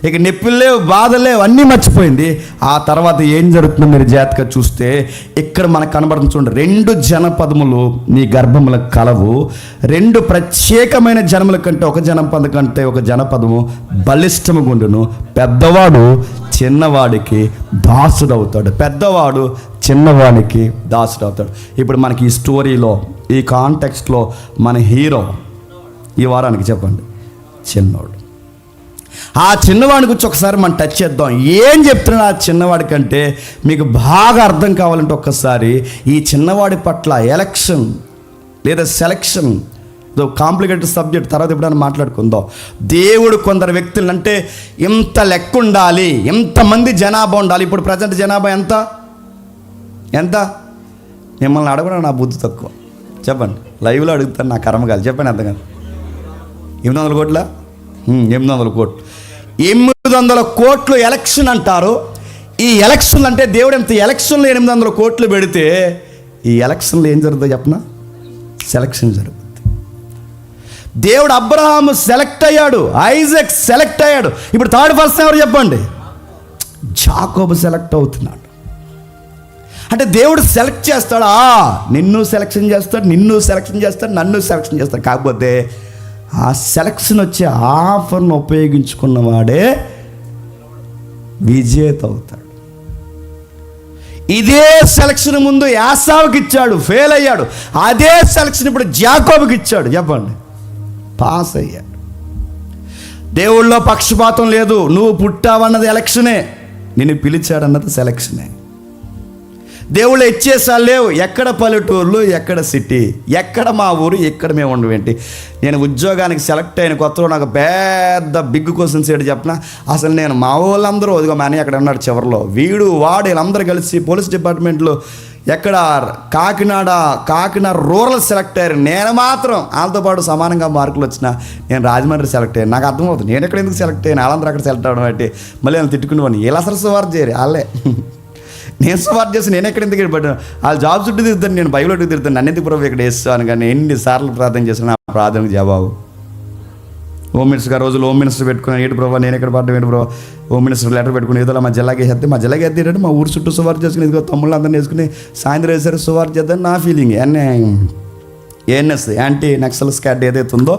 ఇక నొప్పులు లేవు, బాధలు లేవు, అన్నీ మర్చిపోయింది. ఆ తర్వాత ఏం జరుగుతుందో మీరు జాగ్రత్తగా చూస్తే ఇక్కడ మనకు కనబడుతుంది చూడండి. 2 జనపదములు నీ గర్భముల కలవు. 2 ప్రత్యేకమైన జనముల కంటే ఒక జనపద కంటే ఒక జనపదము బలిష్టము గుండును. పెద్దవాడు చిన్నవాడికి దాసుడవుతాడు. పెద్దవాడు చిన్నవాడికి దాసుడవుతాడు. ఇప్పుడు మనకి ఈ స్టోరీలో, ఈ కాంటెక్స్ట్లో మన హీరో ఈ వారానికి చెప్పండి చిన్నవాడు. ఆ చిన్నవాడి గురించి ఒకసారి మనం టచ్ చేద్దాం. ఏం చెప్తున్నా ఆ చిన్నవాడి కంటే మీకు బాగా అర్థం కావాలంటే ఒక్కసారి ఈ చిన్నవాడి పట్ల ఎలక్షన్ లేదా సెలక్షన్, కాంప్లికేటెడ్ సబ్జెక్ట్, తర్వాత ఎప్పుడైనా మాట్లాడుకుందాం. దేవుడు కొందరు వ్యక్తులు అంటే ఇంత లెక్క ఉండాలి, ఇంతమంది జనాభా ఉండాలి. ఇప్పుడు ప్రజెంట్ జనాభా ఎంత? మిమ్మల్ని అడగడం నా బుద్ధి తక్కువ. చెప్పండి, లైవ్లో అడుగుతాను, నా కర్మ కాదు. చెప్పండి, ఎంత కాదు? 800 కోట్ల 800 కోట్లు. 800 కోట్లు ఎలక్షన్ అంటారు. ఈ ఎలక్షన్ అంటే దేవుడు ఎంత ఎలక్షన్లో 800 కోట్లు పెడితే ఈ ఎలక్షన్లో ఏం జరుగుతుందో చెప్పనా? సెలక్షన్ జరుగుతుంది. దేవుడు అబ్రహాము సెలెక్ట్ అయ్యాడు, ఐజాక్ సెలెక్ట్ అయ్యాడు. ఇప్పుడు థర్డ్ పర్సన్ ఎవరు చెప్పండి? జాకోబు సెలెక్ట్ అవుతున్నాడు. అంటే దేవుడు సెలెక్ట్ చేస్తాడా? నిన్ను సెలెక్షన్ చేస్తాడు, నన్ను సెలెక్షన్ చేస్తాడు. కాకపోతే ఆ సెలక్షన్ వచ్చే ఆఫర్ను ఉపయోగించుకున్నవాడే విజేత అవుతాడు. ఇదే సెలక్షన్ ముందు యాసావుకి ఇచ్చాడు, ఫెయిల్ అయ్యాడు. అదే సెలక్షన్ ఇప్పుడు జాకోబుకి ఇచ్చాడు, చెప్పండి, పాస్ అయ్యాడు. దేవుళ్ళో పక్షపాతం లేదు. నువ్వు పుట్టావన్నది ఎలక్షనే, నిన్ను పిలిచాడన్నది సెలక్షనే. దేవుళ్ళు ఇచ్చేసాలు లేవు. ఎక్కడ పల్లెటూర్లు, ఎక్కడ సిటీ, ఎక్కడ మా ఊరు, ఎక్కడ మేము ఉండవేంటి. నేను ఉద్యోగానికి సెలెక్ట్ అయిన కొత్తలో నాకు పెద్ద బిగ్ క్వశ్చన్స్ ఏంటి చెప్పిన? అసలు నేను మా వాళ్ళందరూ అదిగో మా అన్నయ్య అక్కడ ఉన్నాడు చివరిలో, వాడు వీళ్ళందరూ కలిసి పోలీస్ డిపార్ట్మెంట్లో ఎక్కడ కాకినాడ రూరల్ సెలెక్ట్ అయ్యారు. నేను మాత్రం వాళ్ళతో పాటు సమానంగా మార్కులు వచ్చిన నేను రాజమండ్రి సెలెక్ట్ అయ్యాను. నాకు అర్థమవుతుంది నేను ఎక్కడ ఎందుకు సెలెక్ట్ అయ్యాను, వాళ్ళందరూ అక్కడ సెలెక్ట్ అవ్వడం బట్టి మళ్ళీ నేను తిట్టుకునేవాడిని. వీళ్ళు అసలు సువార్త చేయరు, వాళ్ళే. నేను సువార్త చేసి నేను ఎక్కడ ఎందుకు పడ్డాను? వాళ్ళు జాబ్ చుట్టూ తిరుగుతాను, నేను బైబిల్ అడుగు తిరుగుతాను. నన్ను ఎందుకు ప్రభు ఇక్కడ వేస్తాను. కానీ ఎన్నిసార్లు ప్రార్థన చేసిన ఆ ప్రార్థనకు జవాబు హోమ్ మినిస్టర్ గారు రోజులు హోమ్ మినిస్టర్ పెట్టుకుని ఏంటి ప్రభావ నేను ఎక్కడ పడ్డా ఏంటి ప్రభావ హోమ్ మినిస్టర్ లెటర్ పెట్టుకుని ఏదో మా జిల్లాకి వేస్తే ఏంటంటే మా ఊరు చుట్టూ సువార్త చేసుకుని ఇదిగో తమ్ముళ్ళు అందరినీ వేసుకుని సాయంత్రం వేసారు సువార్త చేద్దాం నా feeling. ANS anti Naxal squad ఏదైతే ఉందో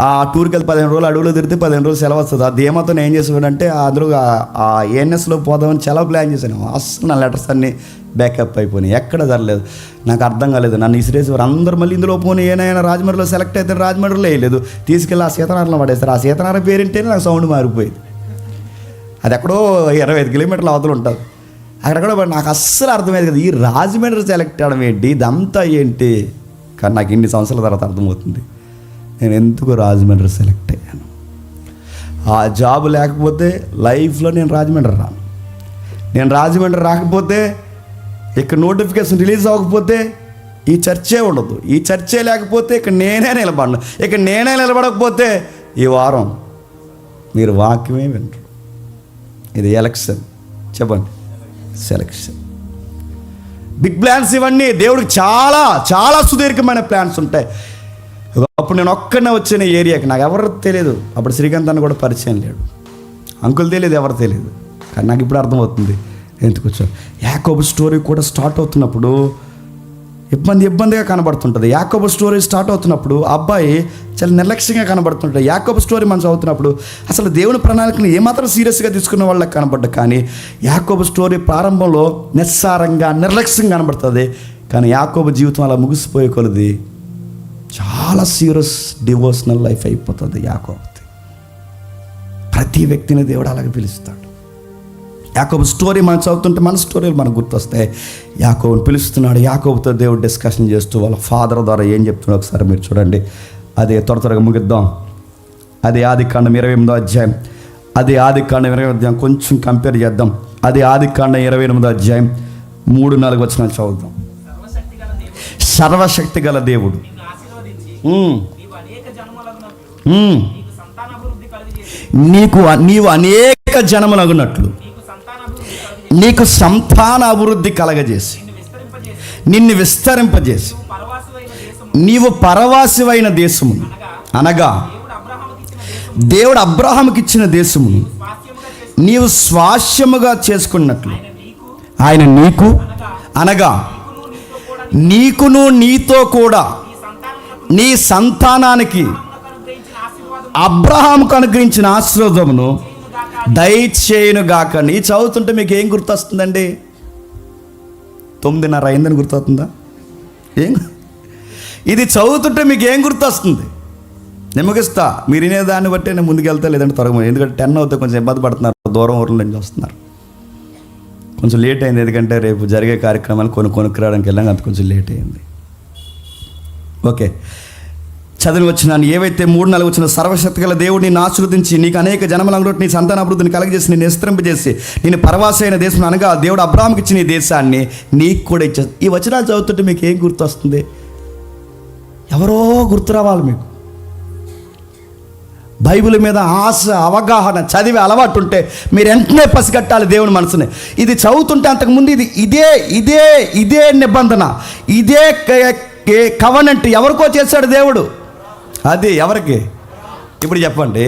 ఆ టూర్కి వెళ్ళి 15 రోజులు అడవులు తిరిగితే 15 రోజులు సెలవు వస్తుంది. ఆ ధీమాతో నేను ఏం చేసాడంటే అందులో ఆ ఏఎన్ఎస్లో పోదామని సెలవు ప్లాన్ చేశాను. అసలు నా లెటర్స్ అన్నీ బ్యాకప్ అయిపోయినాయి, ఎక్కడ జరలేదు. నాకు అర్థం కాలేదు. నన్ను ఇసిరేసేవారు అందరూ. మళ్ళీ ఇందులో పోనీ ఏనైనా రాజమండ్రిలో సెలెక్ట్ అయితే రాజమండ్రిలో వేయలేదు, తీసుకెళ్ళి ఆ సీతనారంలో పడేస్తారు. ఆ సీతనారం పేరింటేనే నాకు సౌండ్ మారిపోయింది. అది ఎక్కడో 25 కిలోమీటర్ల అవతలు ఉంటుంది. అక్కడెక్కడ నాకు అస్సలు అర్థమయ్యేది కదా, ఈ రాజమండ్రి సెలెక్ట్ అవ్వడం ఏంటి, ఇదంతా ఏంటి. కానీ నాకు ఇన్ని సంవత్సరాల తర్వాత అర్థమవుతుంది నేను ఎందుకు రాజమండ్రి సెలెక్ట్ అయ్యాను. ఆ జాబ్ లేకపోతే లైఫ్లో నేను రాజమండ్రి రాను. నేను రాజమండ్రి రాకపోతే ఇక్కడ నోటిఫికేషన్ రిలీజ్ అవ్వకపోతే ఈ చర్చే ఉండదు. ఈ చర్చే లేకపోతే ఇక్కడ నేనే నిలబడను. ఇక్కడ నేనే నిలబడకపోతే ఈ వారం మీరు వాక్యమే వినరు. ఇది ఎలక్షన్. చెప్పండి, సెలక్షన్. బిగ్ ప్లాన్స్ ఇవన్నీ. దేవుడికి చాలా చాలా సుదీర్ఘమైన ప్లాన్స్ ఉంటాయి. అప్పుడు నేను ఒక్కనే వచ్చిన ఏరియాకి నాకు ఎవరు తెలియదు. అప్పుడు శ్రీకాంత్ అని కూడా పరిచయం లేడు, అంకుల్ తెలియదు, ఎవరు తెలియదు. కానీ నాకు ఇప్పుడు అర్థమవుతుంది ఎందుకు వచ్చాను. యాకోబు స్టోరీ కూడా స్టార్ట్ అవుతున్నప్పుడు ఇబ్బందిగా కనబడుతుంటుంది. యాకోబు స్టోరీ స్టార్ట్ అవుతున్నప్పుడు అబ్బాయి చాలా నిర్లక్ష్యంగా కనబడుతుంటాడు. యాకోబు స్టోరీ మనం చదువుతున్నప్పుడు అసలు దేవుని ప్రణాళికను ఏమాత్రం సీరియస్గా తీసుకున్న వాళ్ళకి కనబడ్డా. కానీ యాకోబు స్టోరీ ప్రారంభంలో నిస్సారంగా నిర్లక్ష్యంగా కనబడుతుంది. కానీ యాకోబు జీవితం అలా ముగిసిపోయే కొలది చాలా సీరియస్ డివోషనల్ లైఫ్ అయిపోతుంది యాకోబుది. ప్రతి వ్యక్తిని దేవుడు అలాగే పిలుస్తాడు. యాకోబు స్టోరీ మనం చదువుతుంటే మన స్టోరీలు మనకు గుర్తొస్తాయి. యాకోబుని పిలుస్తున్నాడు. యాకోబుతో దేవుడు డిస్కషన్ చేస్తూ వాళ్ళ ఫాదర్ ద్వారా ఏం చెప్తున్నాడు ఒకసారి మీరు చూడండి. అదే త్వరగా ముగిద్దాం. అది ఆదికాండం 28వ అధ్యాయం. అది ఆదికాండం 28వ అధ్యాయం కొంచెం కంపేర్ చేద్దాం. అది ఆదికాండం 28వ అధ్యాయం 3-4 వచనాలు చదువుదాం. సర్వశక్తి గల దేవుడు నీవు అనేక జనములగునట్లు నీకు సంతాన అభివృద్ధి కలగజేసి నిన్ను విస్తరింపజేసి నీవు పరవాసివైన దేశమును అనగా దేవుడు అబ్రహాముకి ఇచ్చిన దేశమును నీవు స్వాస్యముగా చేసుకున్నట్లు ఆయన నీకు అనగా నీకును నీతో కూడా నీ సంతానానికి అబ్రహాముకు అనుగ్రహించిన ఆశీర్వాదమును దయచేయునుగాక. నీ చదువుతుంటే మీకు ఏం గుర్తొస్తుందండి? 9:30 అయిందని గుర్తొస్తుందా? ఇది చదువుతుంటే మీకు ఏం గుర్తొస్తుంది? నేను ముగిస్తా, మీరు వినేదాన్ని బట్టి నేను ముందుకెళ్తా, లేదంటే త్వరగా. ఎందుకంటే 10 అవుతే కొంచెం ఇబ్బంది పడుతున్నారు, దూరం ఊర్ల నుంచి వస్తున్నారు. కొంచెం లేట్ అయింది, ఎందుకంటే రేపు జరిగే కార్యక్రమాలు కొనుక్కురావడానికి వెళ్ళాం, అంత కొంచెం లేట్ అయింది. ఓకే, చదివి వచ్చినాను. ఏవైతే 3-4 వచ్చిన సర్వశక్తి గల దేవుడు నిన్ను ఆశీర్వదించి నీకు అనేక జనములను నీ సంతాన అభివృద్ధిని కలగజేసి నేను విస్తరింపజేసి నేను పరవాసి అయిన దేశం అనగా దేవుడు అబ్రహాముకి ఇచ్చిన ఈ దేశాన్ని నీకు కూడా ఇచ్చే. ఈ వచనాలు చదువుతుంటే మీకు ఏం గుర్తొస్తుంది? ఎవరో గుర్తు రావాలి మీకు. బైబిల్ మీద ఆశ, అవగాహన, చదివే అలవాటు ఉంటే మీరు వెంటనే పసిగట్టాలి దేవుని మనసుని. ఇది చదువుతుంటే అంతకుముందు ఇదే నిబంధన, ఇదే కవనెంట్ ఎవరికో చేశాడు దేవుడు. అది ఎవరికి? ఇప్పుడు చెప్పండి.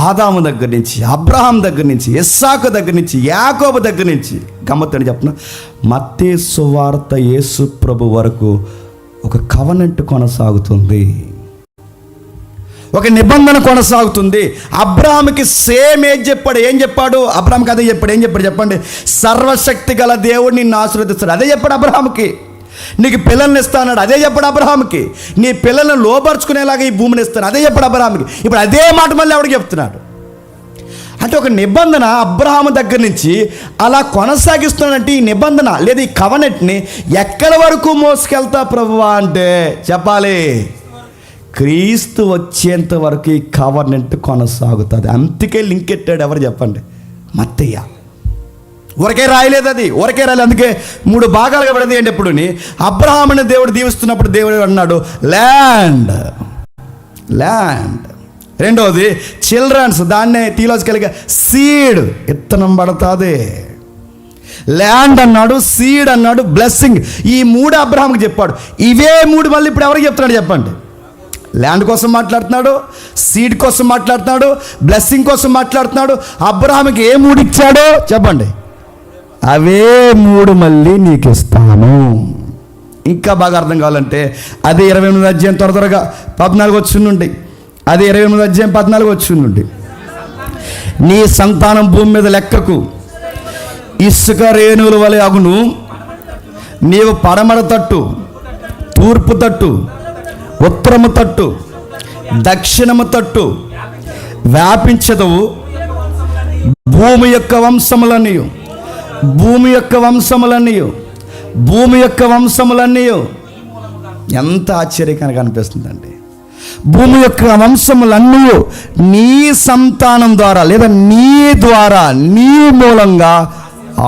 ఆదాము దగ్గర నుంచి, అబ్రహాం దగ్గర నుంచి, ఇస్సాకు దగ్గర నుంచి, యాకోబు దగ్గర నుంచి, గమ్మత్తని చెప్పిన మత్తయి సువార్త యేసు ప్రభు వరకు ఒక కవనెంట్ కొనసాగుతుంది, ఒక నిబంధన కొనసాగుతుంది. అబ్రహాంకి సేమ్ ఏం చెప్పాడు? అబ్రహాంకి అదే చెప్పాడు. ఏం చెప్పాడు చెప్పండి? సర్వశక్తి గల దేవుడు నిన్ను ఆశీర్వదిస్తాడు. అదే చెప్పాడు అబ్రహాంకి. నీకు పిల్లల్ని ఇస్తాడు. అదే చెప్పాడు అబ్రహాంకి. నీ పిల్లల్ని లోపరుచుకునేలాగా ఈ భూమిని ఇస్తాను. అదే చెప్పాడు అబ్రహాంకి. ఇప్పుడు అదే మాట మళ్ళీ ఎవరికి చెప్తున్నాడు? అంటే ఒక నిబంధన అబ్రహాము దగ్గర నుంచి అలా కొనసాగిస్తున్నాడంటే ఈ నిబంధన లేదా ఈ కవనెంట్ని ఎక్కడి వరకు మోసుకెళ్తా ప్రభువా అంటే చెప్పాలి, క్రీస్తు వచ్చేంత వరకు ఈ కవనెంట్ కొనసాగుతుంది. అందుకే లింక్ ఎట్టాడు ఎవరు చెప్పండి? మత్తయ్య. ఊరకే రాయలేదు, ఊరకే రాయలేదు. అందుకే 3 భాగాలుగా పడింది. ఏంటి? ఎప్పుడుని అబ్రహాముని దేవుడు దీవిస్తున్నప్పుడు దేవుడు అన్నాడు ల్యాండ్. రెండవది చిల్డ్రన్స్, దాన్నే థియలాజికల్గా సీడ్, ఇత్తనం పడుతుంది. ల్యాండ్ అన్నాడు, సీడ్ అన్నాడు, బ్లెస్సింగ్. ఈ 3 అబ్రహాంకి చెప్పాడు. ఇవే 3 మళ్ళీ ఇప్పుడు ఎవరికి చెప్తున్నాడు చెప్పండి? ల్యాండ్ కోసం మాట్లాడుతున్నాడు, సీడ్ కోసం మాట్లాడుతున్నాడు, బ్లెస్సింగ్ కోసం మాట్లాడుతున్నాడు. అబ్రహాంకి ఏ 3 ఇచ్చాడో చెప్పండి? అవే 3 మళ్ళీ నీకు ఇస్తాను. ఇంకా బాగా అర్థం కావాలంటే అదే 28వ అధ్యాయం త్వరగా 14 వచ్చి, అదే 28వ అధ్యాయం 14 వచ్చి, నీ సంతానం భూమి మీద లెక్కకు ఇసుక రేణువుల వలె అగును. నీవు పడమర తట్టు, తూర్పు తట్టు, ఉత్తరము తట్టు, దక్షిణము తట్టు వ్యాపించదవు. భూమి యొక్క వంశములన్నీ ఎంత ఆశ్చర్యకరంగా అనిపిస్తుందండి. భూమి యొక్క వంశములన్నీ నీ సంతానం ద్వారా లేదా నీ ద్వారా, నీ మూలంగా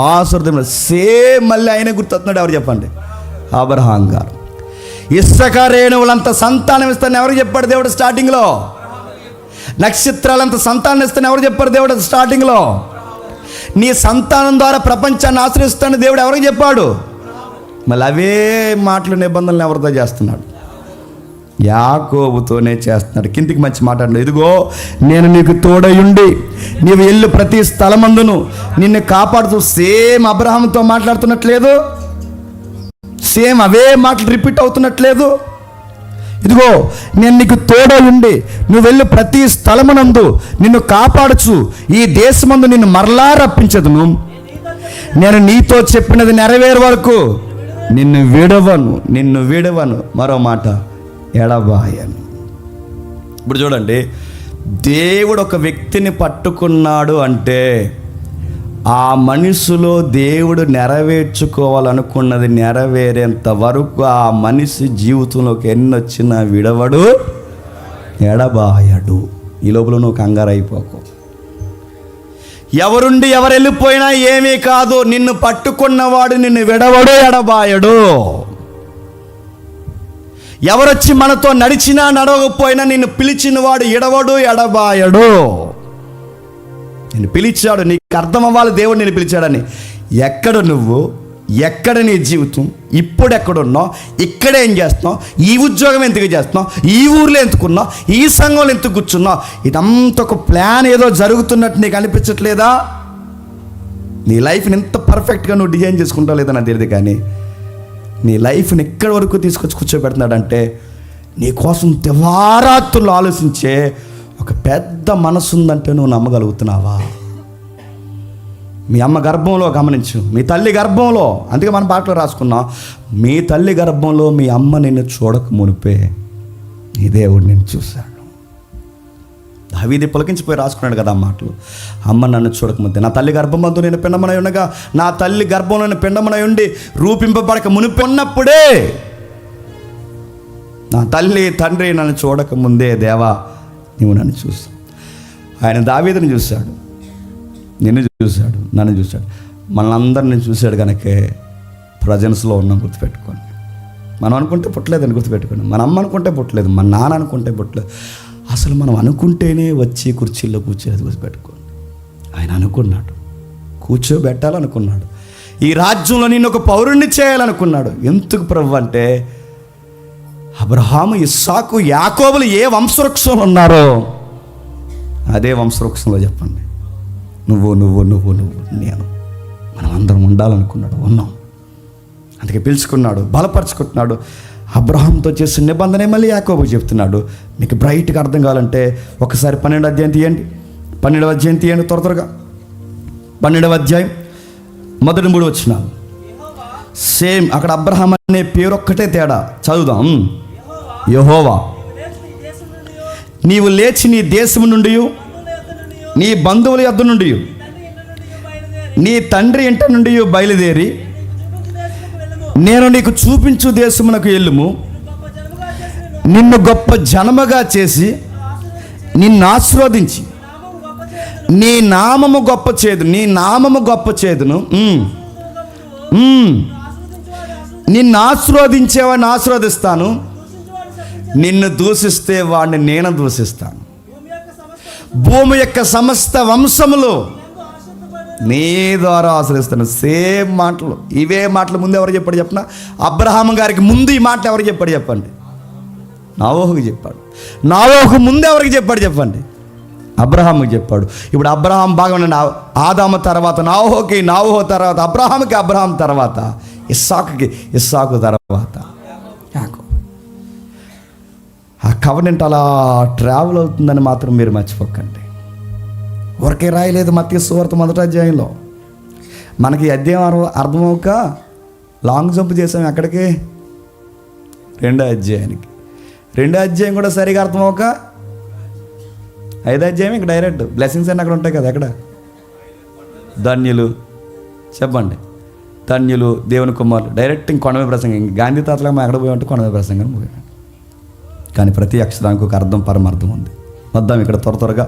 ఆశీర్వదించ. సేమ్ మళ్ళీ ఆయన గుర్తొస్తున్నాడు. ఎవరు చెప్పండి? అబ్రహాం గారు. ఇసుక రేణువులంత సంతానం ఇస్తాను ఎవరు చెప్పాడు దేవుడు స్టార్టింగ్లో? నక్షత్రాలంత సంతానం ఇస్తాను ఎవరు చెప్పారు దేవుడు స్టార్టింగ్లో? నీ సంతానం ద్వారా ప్రపంచాన్ని ఆశ్రయిస్తానని దేవుడు ఎవరికి చెప్పాడు? మళ్ళీ అవే మాటలు నిబంధనలు ఎవరితో చేస్తున్నాడు? యాకోబుతోనే చేస్తున్నాడు. కిందికి మంచి మాట్లాడు. ఇదిగో నేను నీకు తోడయుండి నీవు వెళ్ళు ప్రతి స్థలమందును నిన్ను కాపాడుతూ. సేమ్ అబ్రహాంతో మాట్లాడుతున్నట్లేదు? సేమ్ అవే మాటలు రిపీట్ అవుతున్నట్లేదు? ఇదిగో నేను నీకు తోడయుండి నువ్వు వెళ్ళు ప్రతి స్థలమునందు నిన్ను కాపాడుచు ఈ దేశమందు నిన్ను మరలా రప్పించదును. నేను నీతో చెప్పినది నెరవేరు వరకు నిన్ను విడవను. మరో మాట, ఎడబాయను. ఇప్పుడు చూడండి, దేవుడు ఒక వ్యక్తిని పట్టుకున్నాడు అంటే ఆ మనిషిలో దేవుడు నెరవేర్చుకోవాలనుకున్నది నెరవేరేంత వరకు ఆ మనిషి జీవితంలోకి ఎన్నొచ్చినా విడవడు, ఎడబాయడు. ఈ లోపల నువ్వు కంగారు అయిపోకు. ఎవరుండి ఎవరు వెళ్ళిపోయినా ఏమీ కాదు, నిన్ను పట్టుకున్నవాడు నిన్ను విడవడు, ఎడబాయడు. ఎవరొచ్చి మనతో నడిచినా నడవకపోయినా నిన్ను పిలిచిన వాడు ఎడవడు, ఎడబాయడు. నిన్ను పిలిచాడు, నీకు అర్థం అవ్వాలి దేవుడు నిన్ను పిలిచాడని. ఎక్కడ నువ్వు, ఎక్కడ నీ జీవితం, ఇప్పుడు ఎక్కడున్నావు, ఇక్కడేం చేస్తున్నావు, ఈ ఉద్యోగం ఎందుకు చేస్తున్నావు, ఈ ఊర్లో ఎందుకున్నావు, ఈ సంఘంలో ఎందుకు కూర్చున్నావు, ఇదంతా ఒక ప్లాన్ ఏదో జరుగుతున్నట్టు నీకు అనిపించట్లేదా? నీ లైఫ్ని ఎంత పర్ఫెక్ట్గా నువ్వు డిజైన్ చేసుకుంటావు లేదా నాకు తెలియదు, కానీ నీ లైఫ్ని ఎక్కడి వరకు తీసుకొచ్చి కూర్చోబెడుతున్నాడంటే నీ కోసం తెవారాత్రులు ఆలోచించే ఒక పెద్ద మనసు ఉందంటే నువ్వు నమ్మగలుగుతున్నావా? మీ అమ్మ గర్భంలో గమనించు, మీ తల్లి గర్భంలో, అందుకే మన పాటలో రాసుకున్నాం, మీ తల్లి గర్భంలో మీ అమ్మ నిన్ను చూడక మునిపే నీ దేవుడు నిన్ను చూశాడు. దావీదు పులకించిపోయి రాసుకున్నాడు కదా ఆ మాటలు. అమ్మ నన్ను చూడకముందే నా తల్లి గర్భమందు నేను పిండమనై ఉండగా, నా తల్లి గర్భంలో నేను పిండమనై ఉండి రూపింపబడక మునిపి ఉన్నప్పుడే నా తల్లి తండ్రి నన్ను చూడకముందే దేవా నీవు నన్ను చూసావు. ఆయన దావీదుని చూశాడు, నిన్ను చూశాడు, నన్ను చూశాడు, మనందరిని చూశాడు. కనుకే ప్రజెన్స్లో ఉన్నాం, గుర్తుపెట్టుకోండి. మనం అనుకుంటే పుట్టలేదని గుర్తుపెట్టుకోండి. మన అమ్మ అనుకుంటే పుట్టలేదు, మన నాన్న అనుకుంటే పుట్టలేదు. అసలు మనం అనుకుంటేనే వచ్చి కుర్చీల్లో కూర్చోలేదు, గుర్తుపెట్టుకోండి. ఆయన అనుకున్నాడు, కూర్చోబెట్టాలనుకున్నాడు, ఈ రాజ్యంలో నేను ఒక పౌరుణ్ణి చేయాలనుకున్నాడు. ఎందుకు ప్రభు అంటే అబ్రహాము, ఇస్సాకు, యాకోబులు ఏ వంశవృక్షంలో ఉన్నారో అదే వంశవృక్షంలో చెప్పండి నువ్వు నేను మనం అందరం ఉండాలనుకున్నాడు, ఉన్నాం. అందుకే పిలుచుకున్నాడు, బలపరుచుకుంటున్నాడు. అబ్రహాంతో చేసిన నిబంధనే మళ్ళీ యాకోబుకు చెప్తున్నాడు. మీకు బ్రైట్గా అర్థం కావాలంటే ఒకసారి 12వ అధ్యాయం తీయండి త్వరగా. 12వ అధ్యాయం మొదటి 3 వచనాలు. సేమ్ అక్కడ అబ్రహాం అనే పేరు ఒక్కటే తేడా. చదువుదాం. యెహోవా, నీవు లేచి నీ దేశము నుండి, నీ బంధువుల యొద్ద నుండి, నీ తండ్రి ఇంట నుండి బయలుదేరి నేను నీకు చూపించు దేశమునకు వెళ్ళుము. నిన్ను గొప్ప జనముగా చేసి నిన్ను ఆశీర్వదించి నీ నామము గొప్ప చేదును. నిన్ను ఆశీర్వదించేవాడిని ఆశీర్వదిస్తాను, నిన్ను దూషిస్తే వాడిని నేను దూషిస్తాను. భూమి యొక్క సమస్త వంశములు నీ ద్వారా ఆశ్రయిస్తాను. సేమ్ మాటలు, ఇవే మాటలు ముందు ఎవరు చెప్పాడు చెప్పిన? అబ్రహాం గారికి ముందు ఈ మాటలు ఎవరికి చెప్పాడు చెప్పండి? నావోహుకి చెప్పాడు. నావోహు ముందు ఎవరికి చెప్పాడు చెప్పండి? అబ్రహాంకి చెప్పాడు. ఇప్పుడు అబ్రహాం బాగా ఉండండి. ఆదాము తర్వాత నావోహుకి, నావోహు తర్వాత అబ్రహాంకి, అబ్రహాం తర్వాత ఇస్సాకుకి, ఇస్సాకు తర్వాత యాకోబు. ఆ కవనెంట్ అలా ట్రావెల్ అవుతుందని మాత్రం మీరు మర్చిపోకండి. ఊరికే రాయలేదు మత్తయి సువార్త 1వ అధ్యాయంలో. మనకి అధ్యాయం అర్థమవుక లాంగ్ జంప్ చేసాం ఎక్కడికి? 2వ అధ్యాయానికి. 2వ అధ్యాయం కూడా సరిగా అర్థమవుక 5వ అధ్యాయం ఇంక డైరెక్ట్ బ్లెస్సింగ్స్ అన్నీ అక్కడ ఉంటాయి కదా. ఎక్కడ ధన్యులు చెప్పండి, ధన్యులు దేవుని కుమారులు, డైరెక్ట్ ఇంక కొండమీద ప్రసంగం. ఇంక గాంధీ తాతలకు ఎక్కడ పోయి ఉంటే కొండమీద ప్రసంగం పోయాడు. కానీ ప్రతి అక్షరానికి ఒక అర్థం, పరమార్థం ఉంది. వద్దాం ఇక్కడ త్వరగా.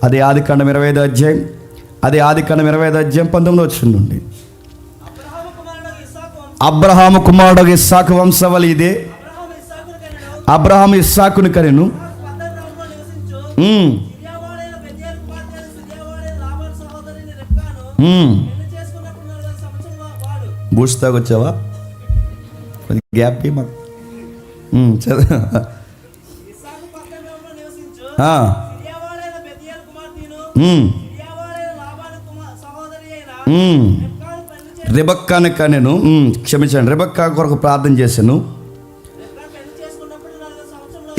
అదే ఆదికాండం 25వ అధ్యాయం, 19వ వచనం నుండి. అబ్రహాము కుమారుడు ఇస్సాకు వంశవళి ఇదే. అబ్రహాము ఇస్సాకును కనెను. బూస్ట్ తాగొచ్చావా? కొంచెం గ్యాప్ మాకు చదువు. రెబెక్కాను కనెను. క్షమించండి, రెబెక్కా కొరకు ప్రార్థన చేశాను.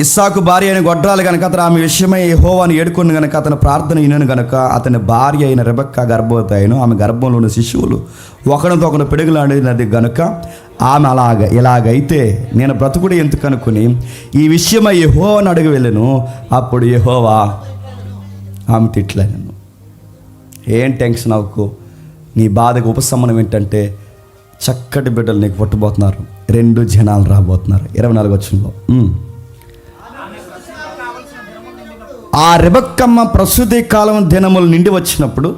ఇస్సాకు భార్య అయిన గొడ్రాలు కనుక అతను ఆమె విషయమై యెహోవాను ఏడుకొని కనుక అతని ప్రార్థన వినను కనుక అతని భార్య అయిన రెబెక్కా గర్భవతి అయిన ఆమె గర్భంలో ఉన్న శిశువులు ఒకరితో ఒకరు పిడుగులాడినది గనుక ఆమె ఇలాగైతే నేను బ్రతుకుడు ఎందుకు అనుకుని ఈ విషయమై యెహోవాను అడిగి వెళ్ళను. అప్పుడు యెహోవా ఆమె తిట్లను. ఏం టెన్షన్ అవ్వకు, నీ బాధకు ఉపశమనం ఏంటంటే చక్కటి బిడ్డలు నీకు పుట్టబోతున్నారు, 2 జనాలు రాబోతున్నారు. 24 వచనంలో ఆ రెబెక్కమ్మ ప్రసూతి కాలం దినములు నిండి వచ్చినప్పుడు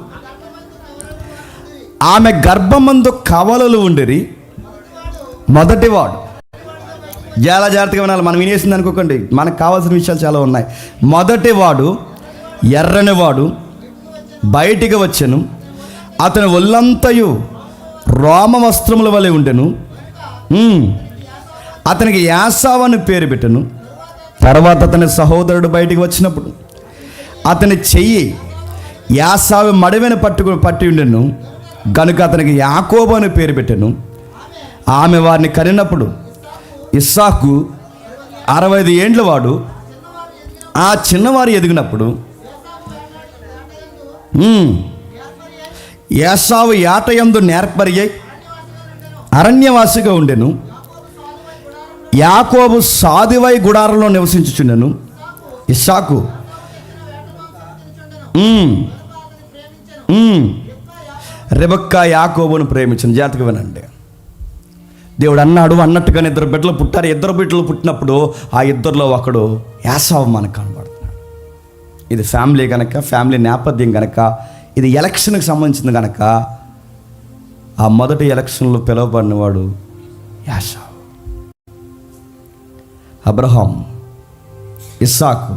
ఆమె గర్భమందు కవలలు ఉండిరి. మొదటివాడు, చాలా జాగ్రత్తగా వినాలి, మనం వినేసింది అనుకోకండి, మనకు కావాల్సిన విషయాలు చాలా ఉన్నాయి. మొదటివాడు ఎర్రనివాడు బయటికి వచ్చెను. అతని ఒళ్ళంతయు రోమ వస్త్రముల వలె ఉండెను. అతనికి యాసావు అని పేరు పెట్టెను. తర్వాత అతని సహోదరుడు బయటికి వచ్చినప్పుడు అతని చెయ్యి యాసావు మడవెన పట్టి ఉండెను గనుక అతనికి యాకోబు అని పేరు పెట్టెను. ఆమె వారిని కనినప్పుడు ఇస్సాకు 65 ఏండ్ల వాడు. ఆ చిన్నవారు ఎదిగినప్పుడు యాసావు యాటయందు నేర్పరియై అరణ్యవాసిగా ఉండెను. యాకోబు సాదివై గుడారంలో నివసించుచుండెను. ఇస్సాకు రెబెక్కా యాకోబును ప్రేమించను. జాగ్రత్తగా వినండి, దేవుడు అన్నాడు అన్నట్టుగానే 2 బిడ్డలు పుట్టారు. 2 బిడ్డలు పుట్టినప్పుడు ఆ 2లో ఒకడు యాసావు మనకు కనబడుతున్నాడు. ఇది ఫ్యామిలీ కనుక, ఫ్యామిలీ నేపథ్యం కనుక, ఇది ఎలక్షన్కి సంబంధించింది కనుక ఆ మొదటి ఎలక్షన్లో పిలువబడినవాడు యాసావు. అబ్రహాం, ఇస్సాకు,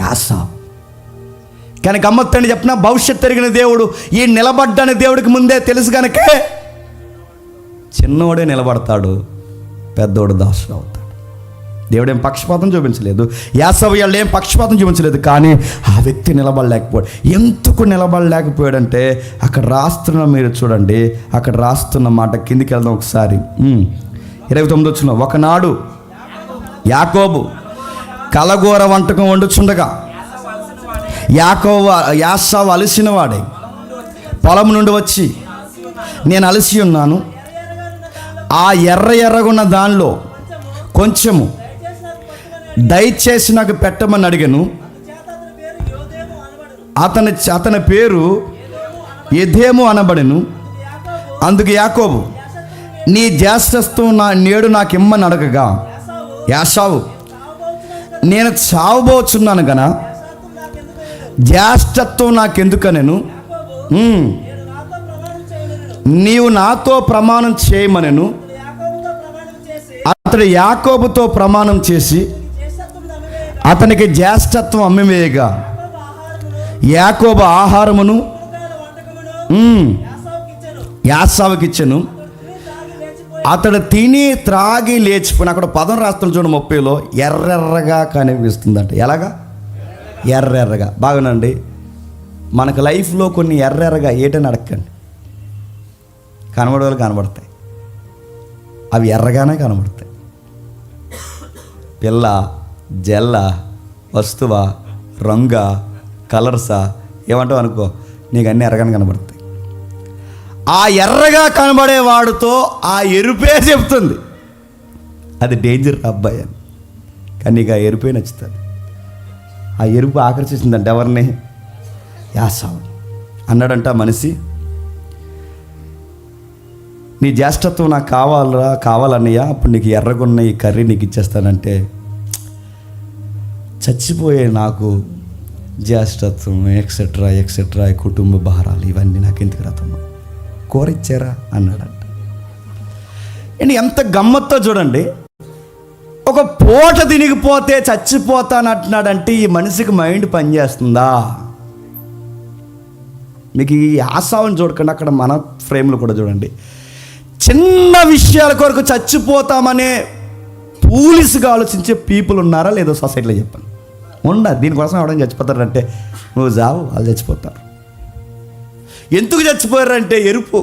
యాసావు. కానీ గమ్మత్తని చెప్పిన భవిష్యత్తు ఎరిగిన దేవుడు ఈ నిలబడ్డాని దేవుడికి ముందే తెలుసు కనుకే చిన్నోడే నిలబడతాడు, పెద్దోడు దాసుడు అవుతాడు. దేవుడు ఏం పక్షపాతం చూపించలేదు, యాసావు వాళ్ళు ఏం పక్షపాతం చూపించలేదు. కానీ ఆ వ్యక్తి నిలబడలేకపోయాడు. ఎందుకు నిలబడలేకపోయాడంటే అక్కడ రాస్తున్న, మీరు చూడండి అక్కడ రాస్తున్న మాట, కిందికి వెళ్దాం ఒకసారి. 29 వచనం. ఒకనాడు యాకోబు కలగూర వంటకం వండుచుండగా యాసావు అలసిన వాడే పొలం నుండి వచ్చి, నేను అలసి ఉన్నాను, ఆ ఎర్రగున్న దానిలో కొంచెము దయచేసి నాకు పెట్టమని అడిగాను. అతని పేరు ఎదేము అనబడెను. అందుకు యాకోబు, నీ జ్యేష్ఠత్వం నేడు నాకు ఇమ్మని అడగగా యాసావు, నేను చావబోచున్నాను గన జ్యేష్ఠత్వం నాకెందుకనెను, నీవు నాతో ప్రమాణం చేయమనెను. అతడు యాకోబుతో ప్రమాణం చేసి అతనికి జ్యేష్ఠత్వం అమ్మివేయగా యాకోబు ఆహారమును యాసావుకిచ్చెను. అతడు తిని త్రాగి లేచిపోయిన. అక్కడ పదం రాస్తున్న చూడండి 30లో, ఎర్రెర్రగా కనిపిస్తుందంట. ఎలాగా? ఎర్రెర్రగా. బాగానండి, మనకు లైఫ్లో కొన్ని ఎర్రెర్రగా ఏటని అడగండి, కనబడే వాళ్ళు కనబడతాయి, అవి ఎర్రగానే కనబడతాయి. పిల్ల, జల్ల, వస్తువా, రంగ, కలర్సా ఏమంటావు అనుకో, నీకు అన్నీ ఎర్రగానే కనబడతాయి. ఆ ఎర్రగా కనబడేవాడితో ఆ ఎరుపే చెప్తుంది అది డేంజర్ అబ్బాయి అని. కానీ నీకు ఆ ఎరుపే నచ్చుతుంది. ఆ ఎరుపు ఆకర్షిస్తుందంటే ఎవరిని? యాసావుని. అన్నాడంట మనిషి, నీ జ్యేష్ఠత్వం నాకు కావాలన్నయ్యా, అప్పుడు నీకు ఎర్రగున్న ఈ కర్రీ నీకు ఇచ్చేస్తానంటే, చచ్చిపోయే నాకు జ్యేష్ఠత్వం ఎక్సెట్రా ఎక్సెట్రా, కుటుంబ భారాలు ఇవన్నీ నాకు ఎందుకు రాతమ్మా, కూర ఇచ్చారా అన్నాడంట. అండ్ ఎంత గమ్మత్తో చూడండి, ఒక పూట తినిగిపోతే చచ్చిపోతానంటున్నాడంటే ఈ మనిషికి మైండ్ పనిచేస్తుందా? మీకు ఈ ఆశావని చూడకండి, అక్కడ మన ఫ్రేమ్లో కూడా చూడండి. చిన్న విషయాల కొరకు చచ్చిపోతామనే పూలిస్గా ఆలోచించే పీపుల్ ఉన్నారా లేదో సొసైటీలో చెప్పండి. ఉన్నారు. దీనికోసం ఎవడైనా చచ్చిపోతారంటే నువ్వు జావు, వాళ్ళు చచ్చిపోతారు. ఎందుకు చచ్చిపోయారంటే ఎరుపు,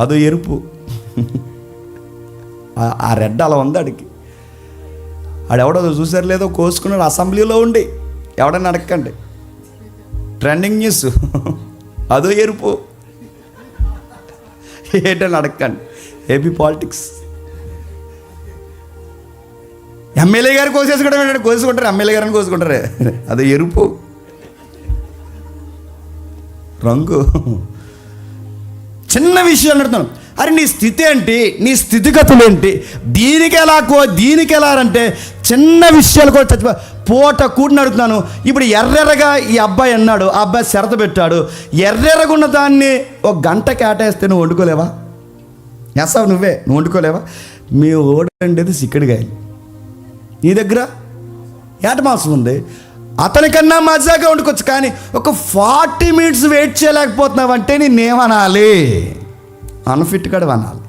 అదో ఎరుపు. ఆ రెడ్ అలా ఉంది ఆడికి. ఆడెవడో చూసారు లేదో కోసుకున్నాడు అసెంబ్లీలో ఉండి. ఎవడన్నా అడగండి, ట్రెండింగ్ న్యూస్, అదో ఎరుపు. ఏంటని అడగండి, ఏపీ పాలిటిక్స్. ఎమ్మెల్యే గారు కోసేసుకోవడం, కోసుకుంటారు, ఎమ్మెల్యే గారిని కోసుకుంటారు, అదో ఎరుపు రంగు. చిన్న విషయాలు నడుతున్నాను. అరే నీ స్థితి ఏంటి, నీ స్థితిగతులు ఏంటి, దీనికి ఎలా అంటే చిన్న విషయాలు కూడా చచ్చిపో పూట కూడి నడుతున్నాను. ఇప్పుడు ఎర్రెర్రగా ఈ అబ్బాయి అన్నాడు, ఆ అబ్బాయి షరత పెట్టాడు. ఎర్రెర్రగా ఉన్న దాన్ని ఒక గంట కేటాయిస్తే నువ్వు వండుకోలేవా? ఎసావు నువ్వు వండుకోలేవా? మీ ఓడండేది చిక్కుడుగాయలు, నీ దగ్గర ఏట మాంసం ఉంది. అతనికన్నా మజాగా వండుకోవచ్చు, కానీ ఒక 40 minutes వెయిట్ చేయలేకపోతున్నావు అంటే నేనేమనాలి? అన్ఫిట్ కూడా అనాలి.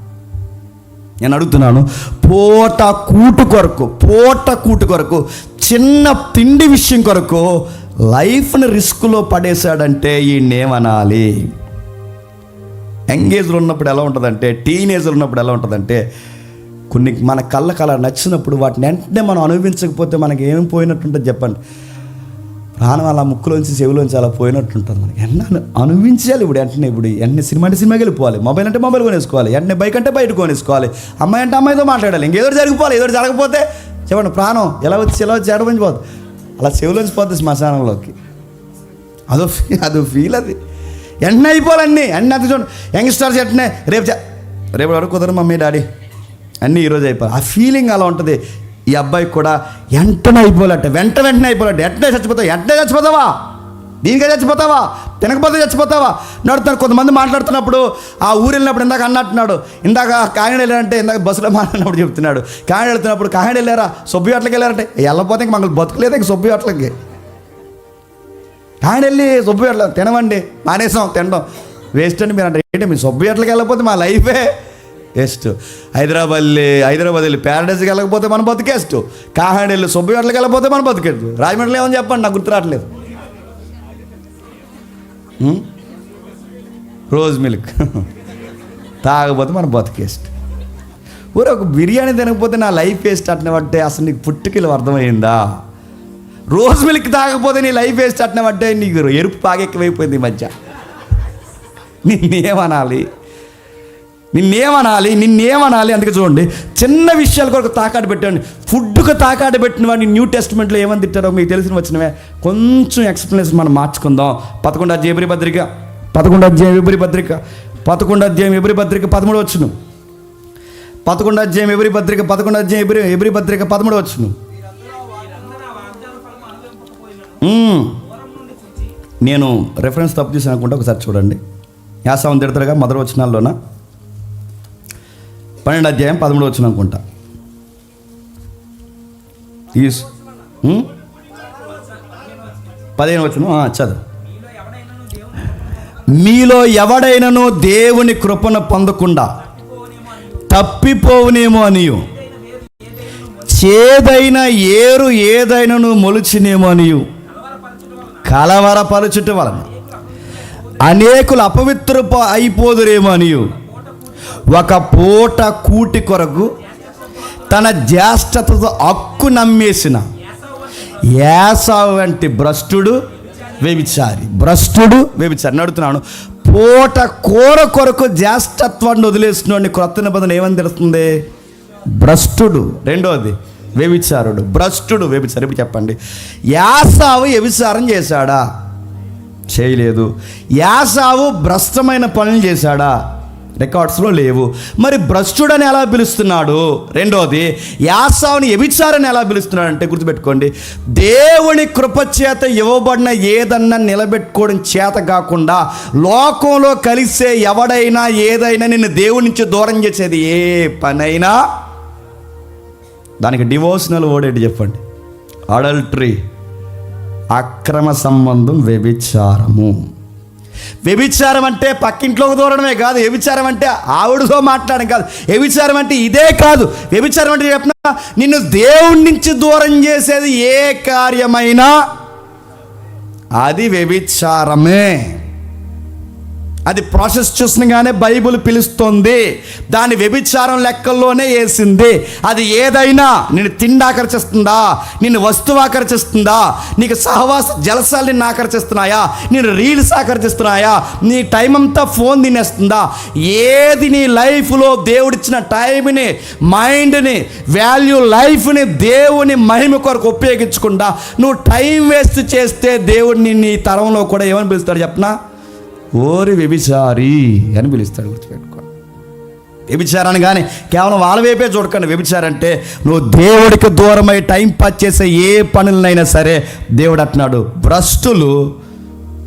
నేను అడుగుతున్నాను, పూట కూటు కొరకు చిన్న తిండి విషయం కొరకు లైఫ్ని రిస్క్లో పడేశాడంటే ఈయనేమనాలి? యంగేజ్లో ఉన్నప్పుడు ఎలా ఉంటుందంటే, టీనేజ్లో ఉన్నప్పుడు ఎలా ఉంటుందంటే, కొన్ని మన కళ్ళకు అలా నచ్చినప్పుడు వాటిని వెంటనే మనం అనుభవించకపోతే మనకి ఏం పోయినట్టుంటుంది చెప్పండి. ప్రాణం అలా ముక్కులోంచి చెవిలోంచి అలా పోయినట్టుంటుంది మనకి. వెంటనే అనుభవించాలి. ఇప్పుడు వెంటనే సినిమా అంటే సినిమాకి వెళ్ళిపోవాలి, మొబైల్ అంటే మొబైల్ కొనేసుకోవాలి, వెంటనే బైక్ అంటే బయట కొనేసుకోవాలి, అమ్మాయి అంటే అమ్మాయితో మాట్లాడాలి, ఇంకేదో జరిగిపోవాలి. ఏదో జరగకపోతే చెప్పండి, ప్రాణం ఎలా వచ్చి ఎడమంచిపోతుంది, అలా చెవిలోంచి పోతుంది శ్మశానంలోకి. అదో ఫీల్ అది. వెంటనే అయిపోవాలి అన్నీ అది. చూడండి, యంగ్స్టర్స్ వెంటనే రేపు వరకు కుదరదు మమ్మీ డాడీ అన్నీ ఈరోజు అయిపోవాలి. ఆ ఫీలింగ్ అలా ఉంటుంది. ఈ అబ్బాయికి కూడా వెంటనే అయిపోవాలంటే వెంటనే అయిపోవాలంటే వెంటనే చచ్చిపోతావా? దీనికే చచ్చిపోతావా? తినకపోతే చచ్చిపోతావా? నడుతున్నారు. కొంతమంది మాట్లాడుతున్నప్పుడు ఆ ఊరు వెళ్ళినప్పుడు ఇందాక అన్నట్టున్నాడు, ఇందాక కాకినాడ వెళ్ళారంటే, ఇందాక బస్సులో మాట్లాడినప్పుడు చెప్తున్నాడు, కాకినాడ వెళ్తున్నప్పుడు కాకినాడ వెళ్ళారా, సొబ్బి హోటల్కి వెళ్ళారంటే, వెళ్ళకపోతే ఇంక మనకు బతుకులేదు, ఇంక సొబ్బి హోటల్కి. కాకినాడ వెళ్ళి సొబ్బి హోటల్ తినవండి, మానేసాం తినడం, వేస్ట్ అండి మీరు అంటే. ఏంటి మీ సొబ్బి హోటల్కి వెళ్ళకపోతే మా లైఫే వేస్ట్. హైదరాబాద్ వెళ్ళి ప్యారడైజ్కి వెళ్ళకపోతే మన బతికేస్ట్. కాకినాడ వెళ్ళి సొబ్బి హోటల్కి వెళ్ళకపోతే మన బతికేస్ట్. రాజమండ్రిలో ఏమని చెప్పండి, నాకు గుర్తు రావట్లేదు. రోజ్ మిల్క్ తాగకపోతే మన బతికేస్ట్. ఊరే ఒక బిర్యానీ తినకపోతే నా లైఫ్ వేస్ట్ అట్టినట్టే. అసలు నీకు పుట్టుకలు అర్థమైందా? రోజ్ మిల్క్ తాగకపోతే నీ లైఫ్ వేస్ట్ అట్టినట్టే. నీకు ఎరుపు పాగెక్కువైపోయింది ఈ మధ్య. నిన్నేమనాలి? అందుకే చూడండి, చిన్న విషయాల కొరకు తాకాటు పెట్టండి. ఫుడ్కు తాకాటు పెట్టిన వాడిని న్యూ టెస్ట్మెంట్లో ఏమని తిట్టారో మీకు తెలిసిన వచ్చినవే. కొంచెం ఎక్స్ప్లెనేషన్ మనం మార్చుకుందాం. 11వ అధ్యాయం ఎబ్రీ పత్రిక 11వ అధ్యాయం ఎబ్రీ పత్రిక 11వ అధ్యాయం ఎబ్రీ పత్రిక 13వ వచనం. 11వ అధ్యాయం ఎబ్రీ పత్రిక 11వ అధ్యాయం ఎబ్రీ పత్రిక 13వ వచనం. నేను రెఫరెన్స్ తప్పు చేశాను అనుకుంటా, ఒకసారి చూడండి. యాసావం తిడతారుగా మొదటి వచనాల్లోన 12వ అధ్యాయం 13వ వచనం అనుకుంటా. 15వ వచనం చదువు. మీలో ఎవడైనను దేవుని కృపను పొందకుండా తప్పిపోవునేమో అనియు, చేదైన ఏరు ఏదైనను మొలిచినేమో అనియు కలవరపరచుట వలన అనేకులు అపవిత్ర అయిపోదురేమో అనియు ఒక పూట కూటి కొరకు తన జ్యేష్ఠతతో హక్కు నమ్మేసిన ఏసావు వంటి భ్రష్టుడు వ్యభిచారి నడుతున్నాను. పూట కూర కొరకు జ్యేష్ఠత్వాన్ని వదిలేసినోడిని క్రొత్త నిబంధన ఏమని తెలుస్తుంది? భ్రష్టుడు. రెండోది వ్యభిచారుడు, భ్రష్టుడు, వ్యభిచారి. ఇప్పుడు చెప్పండి, ఏసావు వ్యభిచారం చేశాడా? చేయలేదు. ఏసావు భ్రష్టమైన పనులు చేశాడా? రికార్డ్స్లో లేవు. మరి భ్రష్టుడని ఎలా పిలుస్తున్నాడు? రెండోది, ఏసావుని వ్యభిచారని ఎలా పిలుస్తున్నాడు అంటే గుర్తుపెట్టుకోండి, దేవుని కృపచేత ఇవ్వబడిన ఏదన్నా నిలబెట్టుకోవడం చేత కాకుండా లోకంలో కలిసే ఎవడైనా ఏదైనా నిన్ను దేవుడి నుంచి దూరం చేసేది ఏ పనైనా దానికి డివోషనల్ వర్డ్ ఏంటి చెప్పండి? అడల్టరీ, అక్రమ సంబంధం, వ్యభిచారము. వ్యభిచారం అంటే పక్కింట్లోకి దూరడమే కాదు, వ్యభిచారం అంటే ఆవిడతో మాట్లాడడం కాదు, వ్యభిచారం అంటే ఇదే కాదు. వ్యభిచారం అంటే చెప్పిన నిన్ను దేవుడి నుంచి దూరం చేసేది ఏ కార్యమైనా అది వ్యభిచారమే. అది ప్రాసెస్ చూసినగానే బైబిల్ పిలుస్తుంది, దాని వ్యభిచారం లెక్కల్లోనే వేసింది. అది ఏదైనా నిన్ను తిండి ఆకర్షిస్తుందా, నిన్ను వస్తువు ఆకర్షిస్తుందా, నీకు సహవాస జలసాలు నిన్ను ఆకర్షిస్తున్నాయా, నేను రీల్స్ ఆకర్షిస్తున్నాయా, నీ టైం అంతా ఫోన్ తినేస్తుందా, ఏది నీ లైఫ్లో దేవుడిచ్చిన టైంని, మైండ్ని, వాల్యూ లైఫ్ని దేవుని మహిమ కొరకు ఉపయోగించకుండా నువ్వు టైం వేస్ట్ చేస్తే దేవుడిని నీ తరంలో కూడా ఏమని పిలుస్తాడు చెప్పనా? ఓరి వ్యభిచారి అని పిలుస్తాడు. గుర్తుపెట్టుకోండి. వ్యభిచారాన్ని కానీ కేవలం వాళ్ళ వైపే చూడకండి. వ్యభిచారం అంటే నువ్వు దేవుడికి దూరమై టైం పాస్ చేసే ఏ పనులనైనా సరే దేవుడు అంటున్నాడు భ్రష్టులు,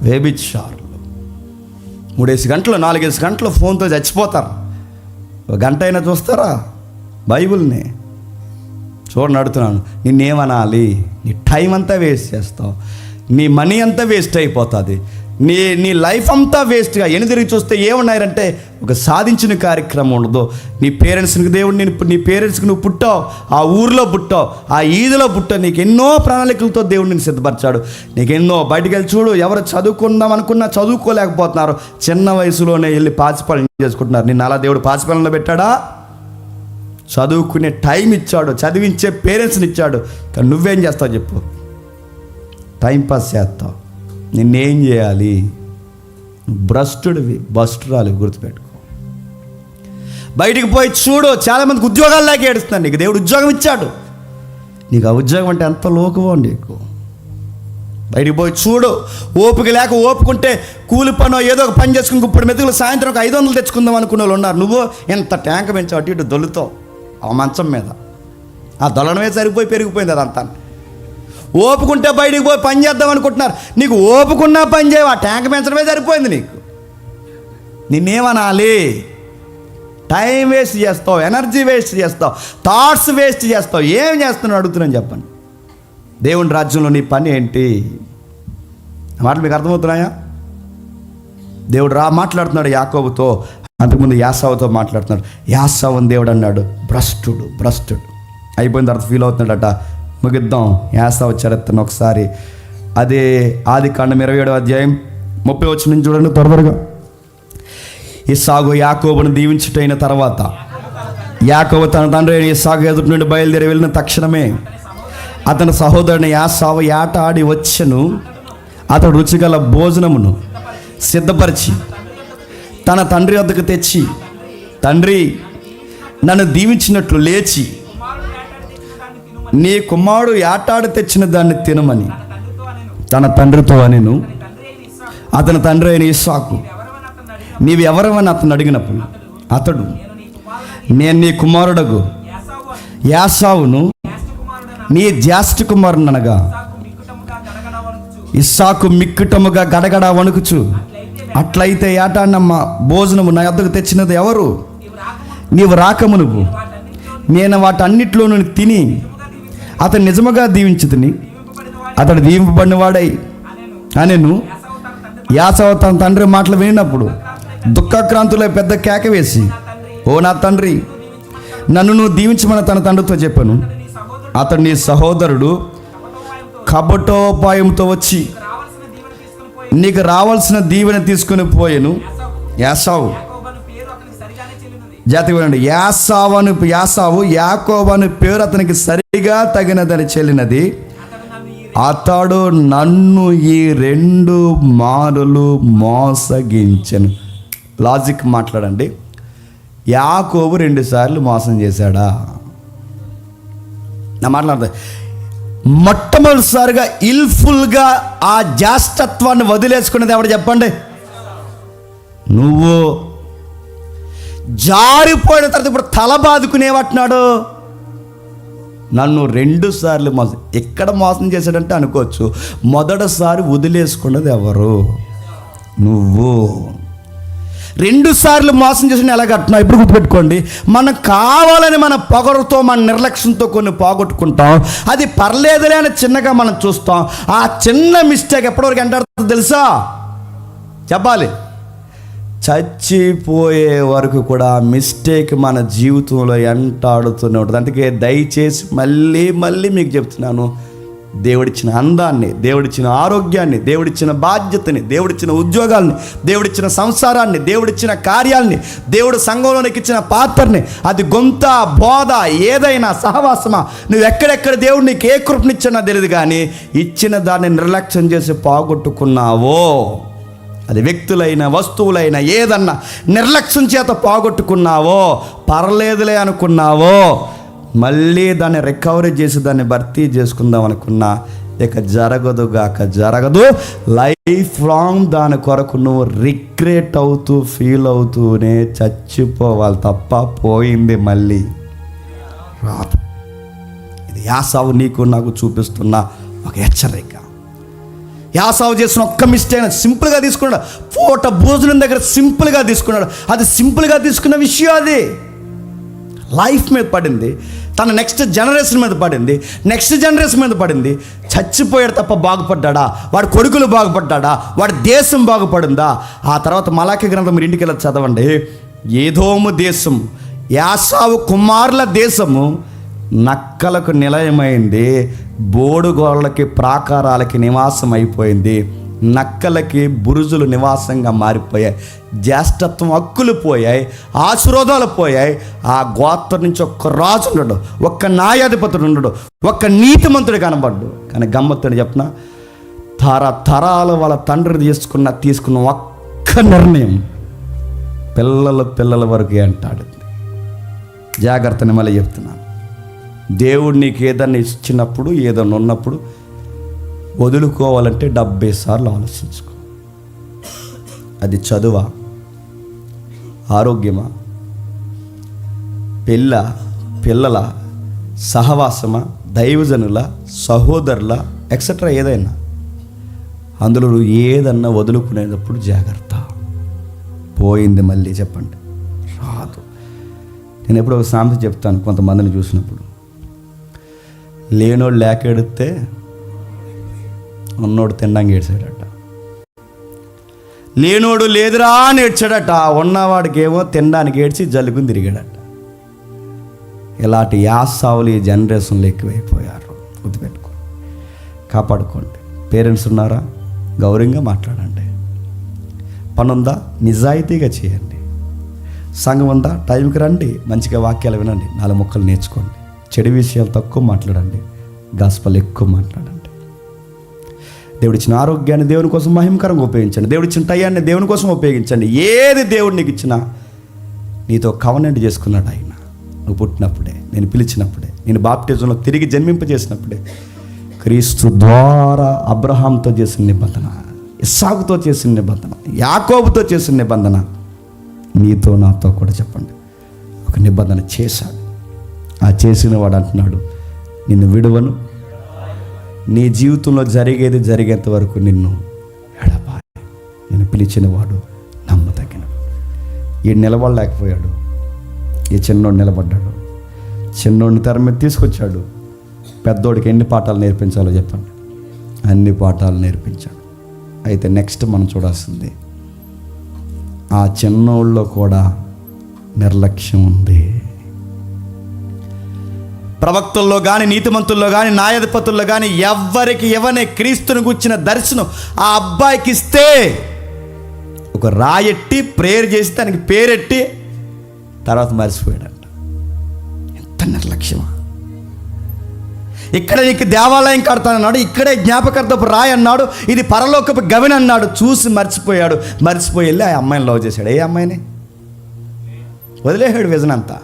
వ్యభిచారులు. 3 గంటలు 4 గంటలు ఫోన్తో చచ్చిపోతారు. 1 గంట అయినా చూస్తారా బైబిల్ని? చూడండి, అడుగుతున్నాను, నిన్నేమనాలి? నీ టైం అంతా వేస్ట్ చేస్తావు, నీ మనీ అంతా వేస్ట్ అయిపోతుంది, నీ లైఫ్ అంతా వేస్ట్గా. తిరిగి చూస్తే ఏమున్నాయంటే ఒక సాధించిన కార్యక్రమం ఉండదు. నీ పేరెంట్స్కి దేవుడు నీ పేరెంట్స్కి నువ్వు పుట్టావు, ఆ ఊరిలో పుట్టావు, ఆ ఈదిలో పుట్టావు, నీకు ఎన్నో ప్రణాళికలతో దేవుడు నేను సిద్ధపరిచాడు. నీకెన్నో బయటికి వెళ్ళి చూడు, ఎవరు చదువుకుందాం అనుకున్నా చదువుకోలేకపోతున్నారు, చిన్న వయసులోనే వెళ్ళి పాచిపాలన చేసుకుంటున్నారు. నిన్ను అలా దేవుడు పాచిపాలనలో పెట్టాడా? చదువుకునే టైం ఇచ్చాడు, చదివించే పేరెంట్స్ని ఇచ్చాడు. కానీ నువ్వేం చేస్తావు చెప్పు? టైంపాస్ చేస్తావు. నిన్నేం చేయాలి? భ్రష్టుడివి, భ్రష్టురాలు. గుర్తుపెట్టుకో. బయటికి పోయి చూడు, చాలామందికి ఉద్యోగాలు లేక ఏడుస్తున్నాను. నీకు దేవుడు ఉద్యోగం ఇచ్చాడు, నీకు ఆ ఉద్యోగం అంటే ఎంత లోకమో నీకు. బయటికి పోయి చూడు, ఓపిక లేక ఓపుకుంటే కూలి పనో ఏదో ఒక పని చేసుకుని ఇప్పుడు మెతుకులు సాయంత్రం ఒక 500 తెచ్చుకుందాం అనుకునే వాళ్ళు ఉన్నారు. నువ్వు ఎంత ట్యాంక్ పెంచావు, అటు ఇటు దొల్లుతావు ఆ మంచం మీద. ఆ దొల్లడమే సరిపోయి పెరిగిపోయింది అదంతా. ఓపుకుంటే బయటికి పోయి పని చేద్దాం అనుకుంటున్నారు. నీకు ఓపుకున్నా పని చేయవు, ఆ ట్యాంక్ పెంచడమే సరిపోయింది నీకు. నిన్నేమనాలి? టైం వేస్ట్ చేస్తావు, ఎనర్జీ వేస్ట్ చేస్తావు, థాట్స్ వేస్ట్ చేస్తావు. ఏం చేస్తున్నావు అడుగుతున్నాను చెప్పండి. దేవుని రాజ్యంలో నీ పని ఏంటి? మాటలు మీకు అర్థమవుతున్నాయా? దేవుడు మాట్లాడుతున్నాడు యాకోబుతో, అంతకుముందు యాసావుతో మాట్లాడుతున్నాడు. యాసావుని దేవుడు అన్నాడు భ్రష్టుడు. అయిపోయిన తర్వాత ఫీల్ అవుతున్నాడట. ముగిద్దాం యాసావు చరిత్రను ఒకసారి. అదే ఆదికాండం 27వ అధ్యాయం 30 వచనం నుంచి చూడండి త్వరగా. ఇస్సాకు యాకోబును దీవించుటైన తర్వాత యాకోబు తన తండ్రి ఇస్సాకు ఎదుటి నుండి బయలుదేరి వెళ్ళిన తక్షణమే అతని సహోదరుని యాసావు ఏట ఆడి వచ్చెను. అతడు రుచిగల భోజనమును సిద్ధపరిచి తన తండ్రి వద్దకు తెచ్చి, తండ్రి నన్ను దీవించినట్లు లేచి నీ కుమారుడు ఏటాడు తెచ్చిన దాన్ని తినమని తన తండ్రితో అనెను. అతని తండ్రి అయిన ఇస్సాకు నీవు ఎవరవని అతను అడిగినప్పుడు అతడు, నేను నీ కుమారుడగు యాసావును, నీ జ్యేష్ఠ కుమారుని అనగా ఇస్సాకు మిక్కుటముగా గడగడ వణుకుచు, అట్లయితే ఏటాన్నమ్మ భోజనము నా యొద్దకు తెచ్చినది ఎవరు? నీవు రాకమునువు, నేను వాటన్నిటిలోనూ తిని అతను నిజముగా దీవించుతుని, అతడు దీవింపబడిన వాడై అనెను. యాసావు తన తండ్రి మాటలు వినినప్పుడు దుఃఖక్రాంతులై పెద్ద కేక వేసి, ఓ నా తండ్రి, నన్ను నువ్వు దీవించమని తన తండ్రితో చెప్పాను. అతడు నీ సహోదరుడు కపటోపాయంతో వచ్చి నీకు రావాల్సిన దీవెన తీసుకుని పోయాను. యాసావు జాతికి వెళ్ళండి. యాసావు యాకోబు అను పేరు అతనికి సరిగా తగినదని చెల్లినది. అతడు నన్ను ఈ 2 మారులు మోసగించెను. లాజిక్ మాట్లాడండి. యాకోబు 2 సార్లు మోసం చేశాడా? నా మాట్లాడతా. మొట్టమొదటిసారిగా ఇల్ఫుల్గా ఆ జ్యేష్ఠత్వాన్ని వదిలేసుకున్నది ఎవరు చెప్పండి? నువ్వు. జారిపోయిన తర్వాత ఇప్పుడు తల బాదుకునేవట్నాడు. నన్ను 2 సార్లు మోసం. ఎక్కడ మోసం చేశాడంటే అనుకోవచ్చు, మొదటిసారి వదిలేసుకున్నది ఎవరు? నువ్వు. 2 సార్లు మోసం చేసిన ఎలాగట్టినా ఇప్పుడు గుర్తుపెట్టుకోండి. మనకు కావాలని మన పొగరుతో, మన నిర్లక్ష్యంతో కొన్ని పోగొట్టుకుంటాం. అది పర్లేదులే అని చిన్నగా మనం చూస్తాం. ఆ చిన్న మిస్టేక్ ఎప్పటివరకు ఎంటాడుతుందో తెలుసా? చెప్పాలి. చచ్చిపోయే వరకు కూడా మిస్టేక్ మన జీవితంలో ఎంటాడుతూనే ఉంటుంది. అందుకే దయచేసి మళ్ళీ మళ్ళీ మీకు చెప్తున్నాను, దేవుడిచ్చిన అందాన్ని, దేవుడిచ్చిన ఆరోగ్యాన్ని, దేవుడిచ్చిన బాధ్యతని, దేవుడిచ్చిన ఉద్యోగాల్ని, దేవుడిచ్చిన సంసారాన్ని, దేవుడిచ్చిన కార్యాలని, దేవుడు సంఘంలోనికి ఇచ్చిన పాత్రని, అది గొంత బోధ ఏదైనా సహవాసమా, నువ్వు ఎక్కడెక్కడ దేవుడు నీకు ఏ కృపనిచ్చినా తెలియదు, కానీ ఇచ్చిన దాన్ని నిర్లక్ష్యం చేసి పోగొట్టుకున్నావో, అది వ్యక్తులైన వస్తువులైన ఏదన్నా నిర్లక్ష్యం చేత పోగొట్టుకున్నావో, పర్లేదులే అనుకున్నావో, మళ్ళీ దాన్ని రికవరీ చేసి దాన్ని భర్తీ చేసుకుందాం అనుకున్నా ఇక జరగదు. లైఫ్ లాంగ్ దాని కొరకు నువ్వు రిగ్రెట్ అవుతూ ఫీల్ అవుతూనే చచ్చిపోవాలి తప్ప పోయింది మళ్ళీ రాదు. ఇది యాసావు నీకు నాకు చూపిస్తున్న ఒక హెచ్చరిక. యాసావు చేసిన ఒక్క మిస్టేక్ సింపుల్గా తీసుకున్నాడు. పూట భోజనం దగ్గర సింపుల్గా తీసుకున్నాడు. అది సింపుల్గా తీసుకున్న విషయం, అది లైఫ్ మీద పడింది, తన నెక్స్ట్ జనరేషన్ మీద పడింది, నెక్స్ట్ జనరేషన్ మీద పడింది. చచ్చిపోయాడు తప్ప బాగుపడ్డా? వాడి కొడుకులు బాగుపడ్డా? వాడి దేశం బాగుపడిందా? ఆ తర్వాత మలాకి గ్రంథం మీరు ఇంటికి వెళ్ళి చదవండి. ఏదోము దేశం, యాసావు కుమారుల దేశము నక్కలకు నిలయమైంది, బోడుగోళ్ళకి ప్రాకారాలకి నివాసం అయిపోయింది, నక్కలకి బురుజులు నివాసంగా మారిపోయాయి, జ్యేష్ఠత్వం హక్కులు పోయాయి, ఆశీర్వాదాలు పోయాయి. ఆ గోత్రం నుంచి ఒక్క రాజు ఉండడు, ఒక్క న్యాయాధిపతుడు ఉండడు, ఒక్క నీతిమంతుడు కనబడ్డు. కానీ గమ్మత్తుడు చెప్పిన తరాలు వాళ్ళ తండ్రి తీసుకున్న ఒక్క నిర్ణయం పిల్లల వరకు అంటాడు. జాగ్రత్తని మళ్ళీ చెప్తున్నాను. దేవుడు నీకు ఏదన్నా ఇచ్చినప్పుడు, ఏదన్నా ఉన్నప్పుడు వదులుకోవాలంటే 70 సార్లు ఆలోచించుకో. అది చదువా, ఆరోగ్యమా, పిల్లల సహవాసమా, దైవజనుల, సహోదరుల ఎక్సెట్రా ఏదైనా, అందులో ఏదన్నా వదులుకునేటప్పుడు జాగ్రత్త. పోయింది మళ్ళీ చెప్పండి రాదు. నేను ఎప్పుడో ఒక సామెత చెప్తాను కొంతమందిని చూసినప్పుడు. లేనోడు లేక ఎడితే ఉన్నోడు తినడానికి ఏడ్చాడట, లేనోడు లేదురా అని ఏడ్చాడట, ఉన్నవాడికి ఏమో తినడానికి ఏడ్చి జల్లుకుని తిరిగాడట. ఇలాంటి యాసావులు ఈ జనరేషన్లో ఎక్కువైపోయారు. గుర్తుపెట్టుకో, కాపాడుకోండి. పేరెంట్స్ ఉన్నారా? గౌరవంగా మాట్లాడండి. పనుందా? నిజాయితీగా చేయండి. సంఘం ఉందా? టైంకి రండి, మంచిగా వాక్యాలు వినండి, 4 ముక్కలు నేర్చుకోండి. చెడు విషయాలు తక్కువ మాట్లాడండి, గాస్పల్ ఎక్కువ మాట్లాడండి. దేవుడిచ్చిన ఆరోగ్యాన్ని దేవుని కోసం మహిమకరంగా ఉపయోగించండి. దేవుడిచ్చిన టయాన్ని దేవుని కోసం ఉపయోగించండి. ఏది దేవుడు నీకు ఇచ్చినా నీతో కవనెంట్ చేసుకున్నాడు ఆయన. నువ్వు పుట్టినప్పుడే, నేను పిలిచినప్పుడే, నేను బాప్టిజంలో తిరిగి జన్మింపజేసినప్పుడే, క్రీస్తు ద్వారా అబ్రహాంతో చేసిన నిబంధన, ఇస్సాకుతో చేసిన నిబంధన, యాకోబుతో చేసిన నిబంధన నీతో నాతో కూడా చెప్పండి ఒక నిబంధన చేశాడు. ఆ చేసిన వాడు అంటున్నాడు, నిన్ను విడువను, నీ జీవితంలో జరిగేది జరిగేంత వరకు నిన్ను ఎడబాయి. నేను పిలిచిన వాడు నమ్మదగినవాడు. ఈ నిలబడలేకపోయాడు, ఈ చిన్నోడు నిలబడ్డాడు. చిన్నోడిని తెర మీద తీసుకొచ్చాడు. పెద్దోడికి ఎన్ని పాఠాలు నేర్పించాలో చెప్పండి. అన్ని పాఠాలు నేర్పించాడు. అయితే నెక్స్ట్ మనం చూడాల్సింది, ఆ చిన్నోళ్ళలో కూడా నిర్లక్ష్యం ఉంది. ప్రవక్తల్లో కానీ, నీతిమంతుల్లో కానీ, న్యాయాధిపతుల్లో కానీ ఎవరికి ఎవరిని క్రీస్తుని గుర్చిన దర్శనం ఆ అబ్బాయికి ఇస్తే ఒక రాయెట్టి ప్రేయర్ చేసి దానికి పేరెట్టి తర్వాత మర్చిపోయాడంట. ఎంత నిర్లక్ష్యమా! ఇక్కడ నీకు దేవాలయం కడతానన్నాడు, ఇక్కడే జ్ఞాపకార్థపు రాయి అన్నాడు, ఇది పరలోకపు గవిని అన్నాడు, చూసి మర్చిపోయాడు. మర్చిపోయి వెళ్ళి ఆ అమ్మాయిని లవ్ చేశాడు. ఏ అమ్మాయిని వదిలేసాడు విజన్ అంతా.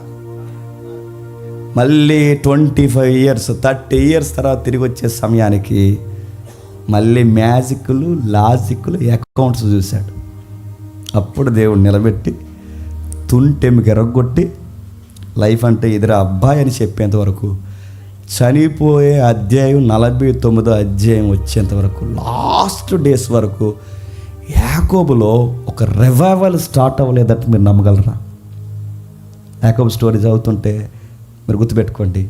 మళ్ళీ 25 years 30 years తర్వాత తిరిగి వచ్చే సమయానికి మళ్ళీ మ్యాజిక్లు, లాజిక్లు, అకౌంట్స్ చూశాడు. అప్పుడు దేవుడు నిలబెట్టి తుంటెమికి ఎరగొట్టి లైఫ్ అంటే ఎదురా అబ్బాయి అని చెప్పేంత వరకు, చనిపోయే అధ్యాయం 49వ అధ్యాయం వచ్చేంత వరకు, లాస్ట్ డేస్ వరకు యాకోబులో ఒక రివైవల్ స్టార్ట్ అవ్వలేదంటే మీరు నమ్మగలరా? యాకోబు స్టోరీ చదువుతుంటే మీరు గుర్తుపెట్టుకోండి,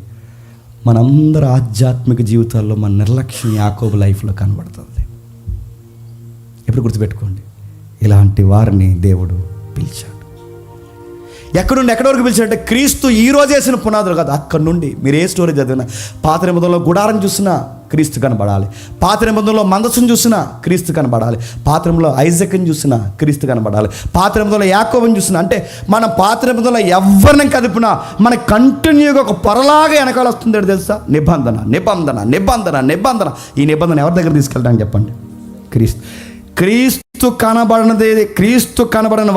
మనందరి ఆధ్యాత్మిక జీవితాల్లో మన నిర్లక్ష్యం యాకోబు లైఫ్లో కనబడుతుంది. ఎప్పుడు గుర్తుపెట్టుకోండి, ఇలాంటి వారిని దేవుడు పిలిచాడు. ఎక్కడి నుండి ఎక్కడి వరకు పిలిచాడంటే క్రీస్తు ఈ రోజు వేసిన పునాదులు కాదు, అక్కడి నుండి. మీరు ఏ స్టోరీ చదివినా, పాత నిబంధనలో గుడారం చూసినా క్రీస్తు కనబడాలి, పాత నిబంధనలో మందసం చూసినా క్రీస్తు కనబడాలి, పాత నిబంధనలో ఐజక్ని చూసినా క్రీస్తు కనబడాలి, పాత నిబంధనలో యాకోబుని చూసినా. అంటే మన పాత నిబంధనలో ఎవరిని కదిపినా మనకు కంటిన్యూగా ఒక పొరలాగా వెనకాల వస్తుంది తెలుసా? నిబంధన, నిబంధన, నిబంధన, నిబంధన. ఈ నిబంధన ఎవరి దగ్గర తీసుకెళ్తాను చెప్పండి? క్రీస్తు కనబడినది, క్రీస్తు కనబడిన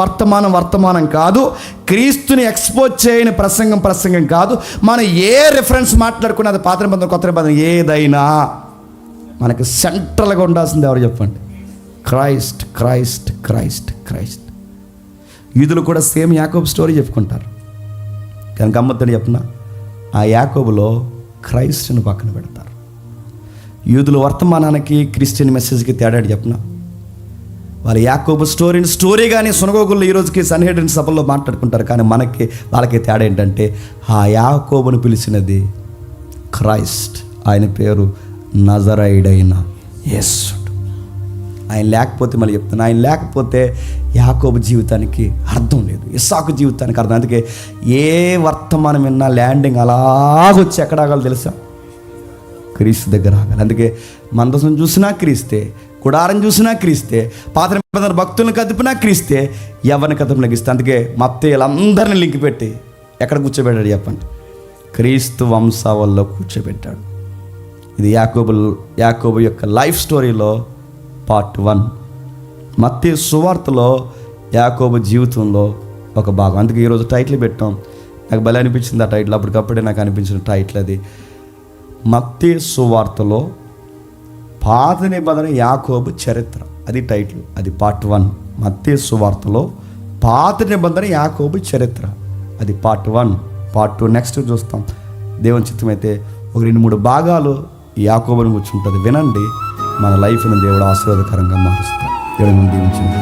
వర్తమానం కాదు, క్రీస్తుని ఎక్స్పోజ్ చేయని ప్రసంగం కాదు. మనం ఏ రిఫరెన్స్ మాట్లాడుకున్నా, అది పాత నిబంధన కొత్త నిబంధన ఏదైనా మనకు సెంట్రల్గా ఉండాల్సింది ఎవరు చెప్పండి? Christ, Christ, Christ, Christ. యూదులు కూడా సేమ్ యాకోబు స్టోరీ చెప్పుకుంటారు. కానీ గమ్మత్తని చెప్పిన, ఆ యాకోబులో క్రైస్ట్ని పక్కన పెడతారు. యూదుల వర్తమానానికి క్రిస్టియన్ మెసేజ్కి తేడాడు చెప్పిన. వాళ్ళు యాకోబు స్టోరీగానే సునగోగుల్లో ఈరోజుకి సన్హెడ్రిన్ సభల్లో మాట్లాడుకుంటారు. కానీ వాళ్ళకి తేడా ఏంటంటే, ఆ యాకోబును పిలిచినది క్రైస్ట్. ఆయన పేరు నజరైడైన యేసుడు. ఆయన లేకపోతే, మళ్ళీ చెప్తాను, ఆయన లేకపోతే యాకోబు జీవితానికి అర్థం లేదు, ఇస్సాకు జీవితానికి అర్థం. అందుకే ఏ వర్తమానం విన్నా ల్యాండింగ్ అలాగొచ్చి ఎక్కడ ఆగాలి తెలుసా? క్రీస్తు దగ్గర ఆగాలి. అందుకే మందసం చూసినా క్రీస్తే, గుడారం చూసినా క్రీస్తే, పాత నిబంధన భక్తులను కదిపినా క్రీస్తే, ఎవరిని కదిపినగిస్తే. అందుకే మత్తేయులందరినీ లింక్ పెట్టి ఎక్కడ కూర్చోబెట్టాడు చెప్పండి? క్రీస్తు వంశావల్లో కూర్చోబెట్టాడు. ఇది యాకోబు యొక్క లైఫ్ స్టోరీలో పార్ట్ 1. మత్తయి సువార్తలో యాకోబు జీవితంలో ఒక భాగం. అందుకే ఈరోజు టైటిల్ పెట్టాం. నాకు భలే అనిపించింది ఆ టైటిల్, అప్పటికప్పుడే నాకు అనిపించిన టైటిల్ అది. మత్తయి సువార్తలో పాత నిబంధన యాకోబు చరిత్ర, అది టైటిల్, అది పార్ట్ 1. మత్తయి సువార్తలో పాత నిబంధన యాకోబు చరిత్ర, అది పార్ట్ 1. పార్ట్ 2 నెక్స్ట్ చూస్తాం. దేవుని చిత్తమైతే ఒక 2-3 భాగాలు యాకోబుని కూర్చుంటుంది. వినండి, మన లైఫ్ని దేవుడు ఆశీర్వాదకరంగా మారుస్తాడు. దేవుని దీవించింది.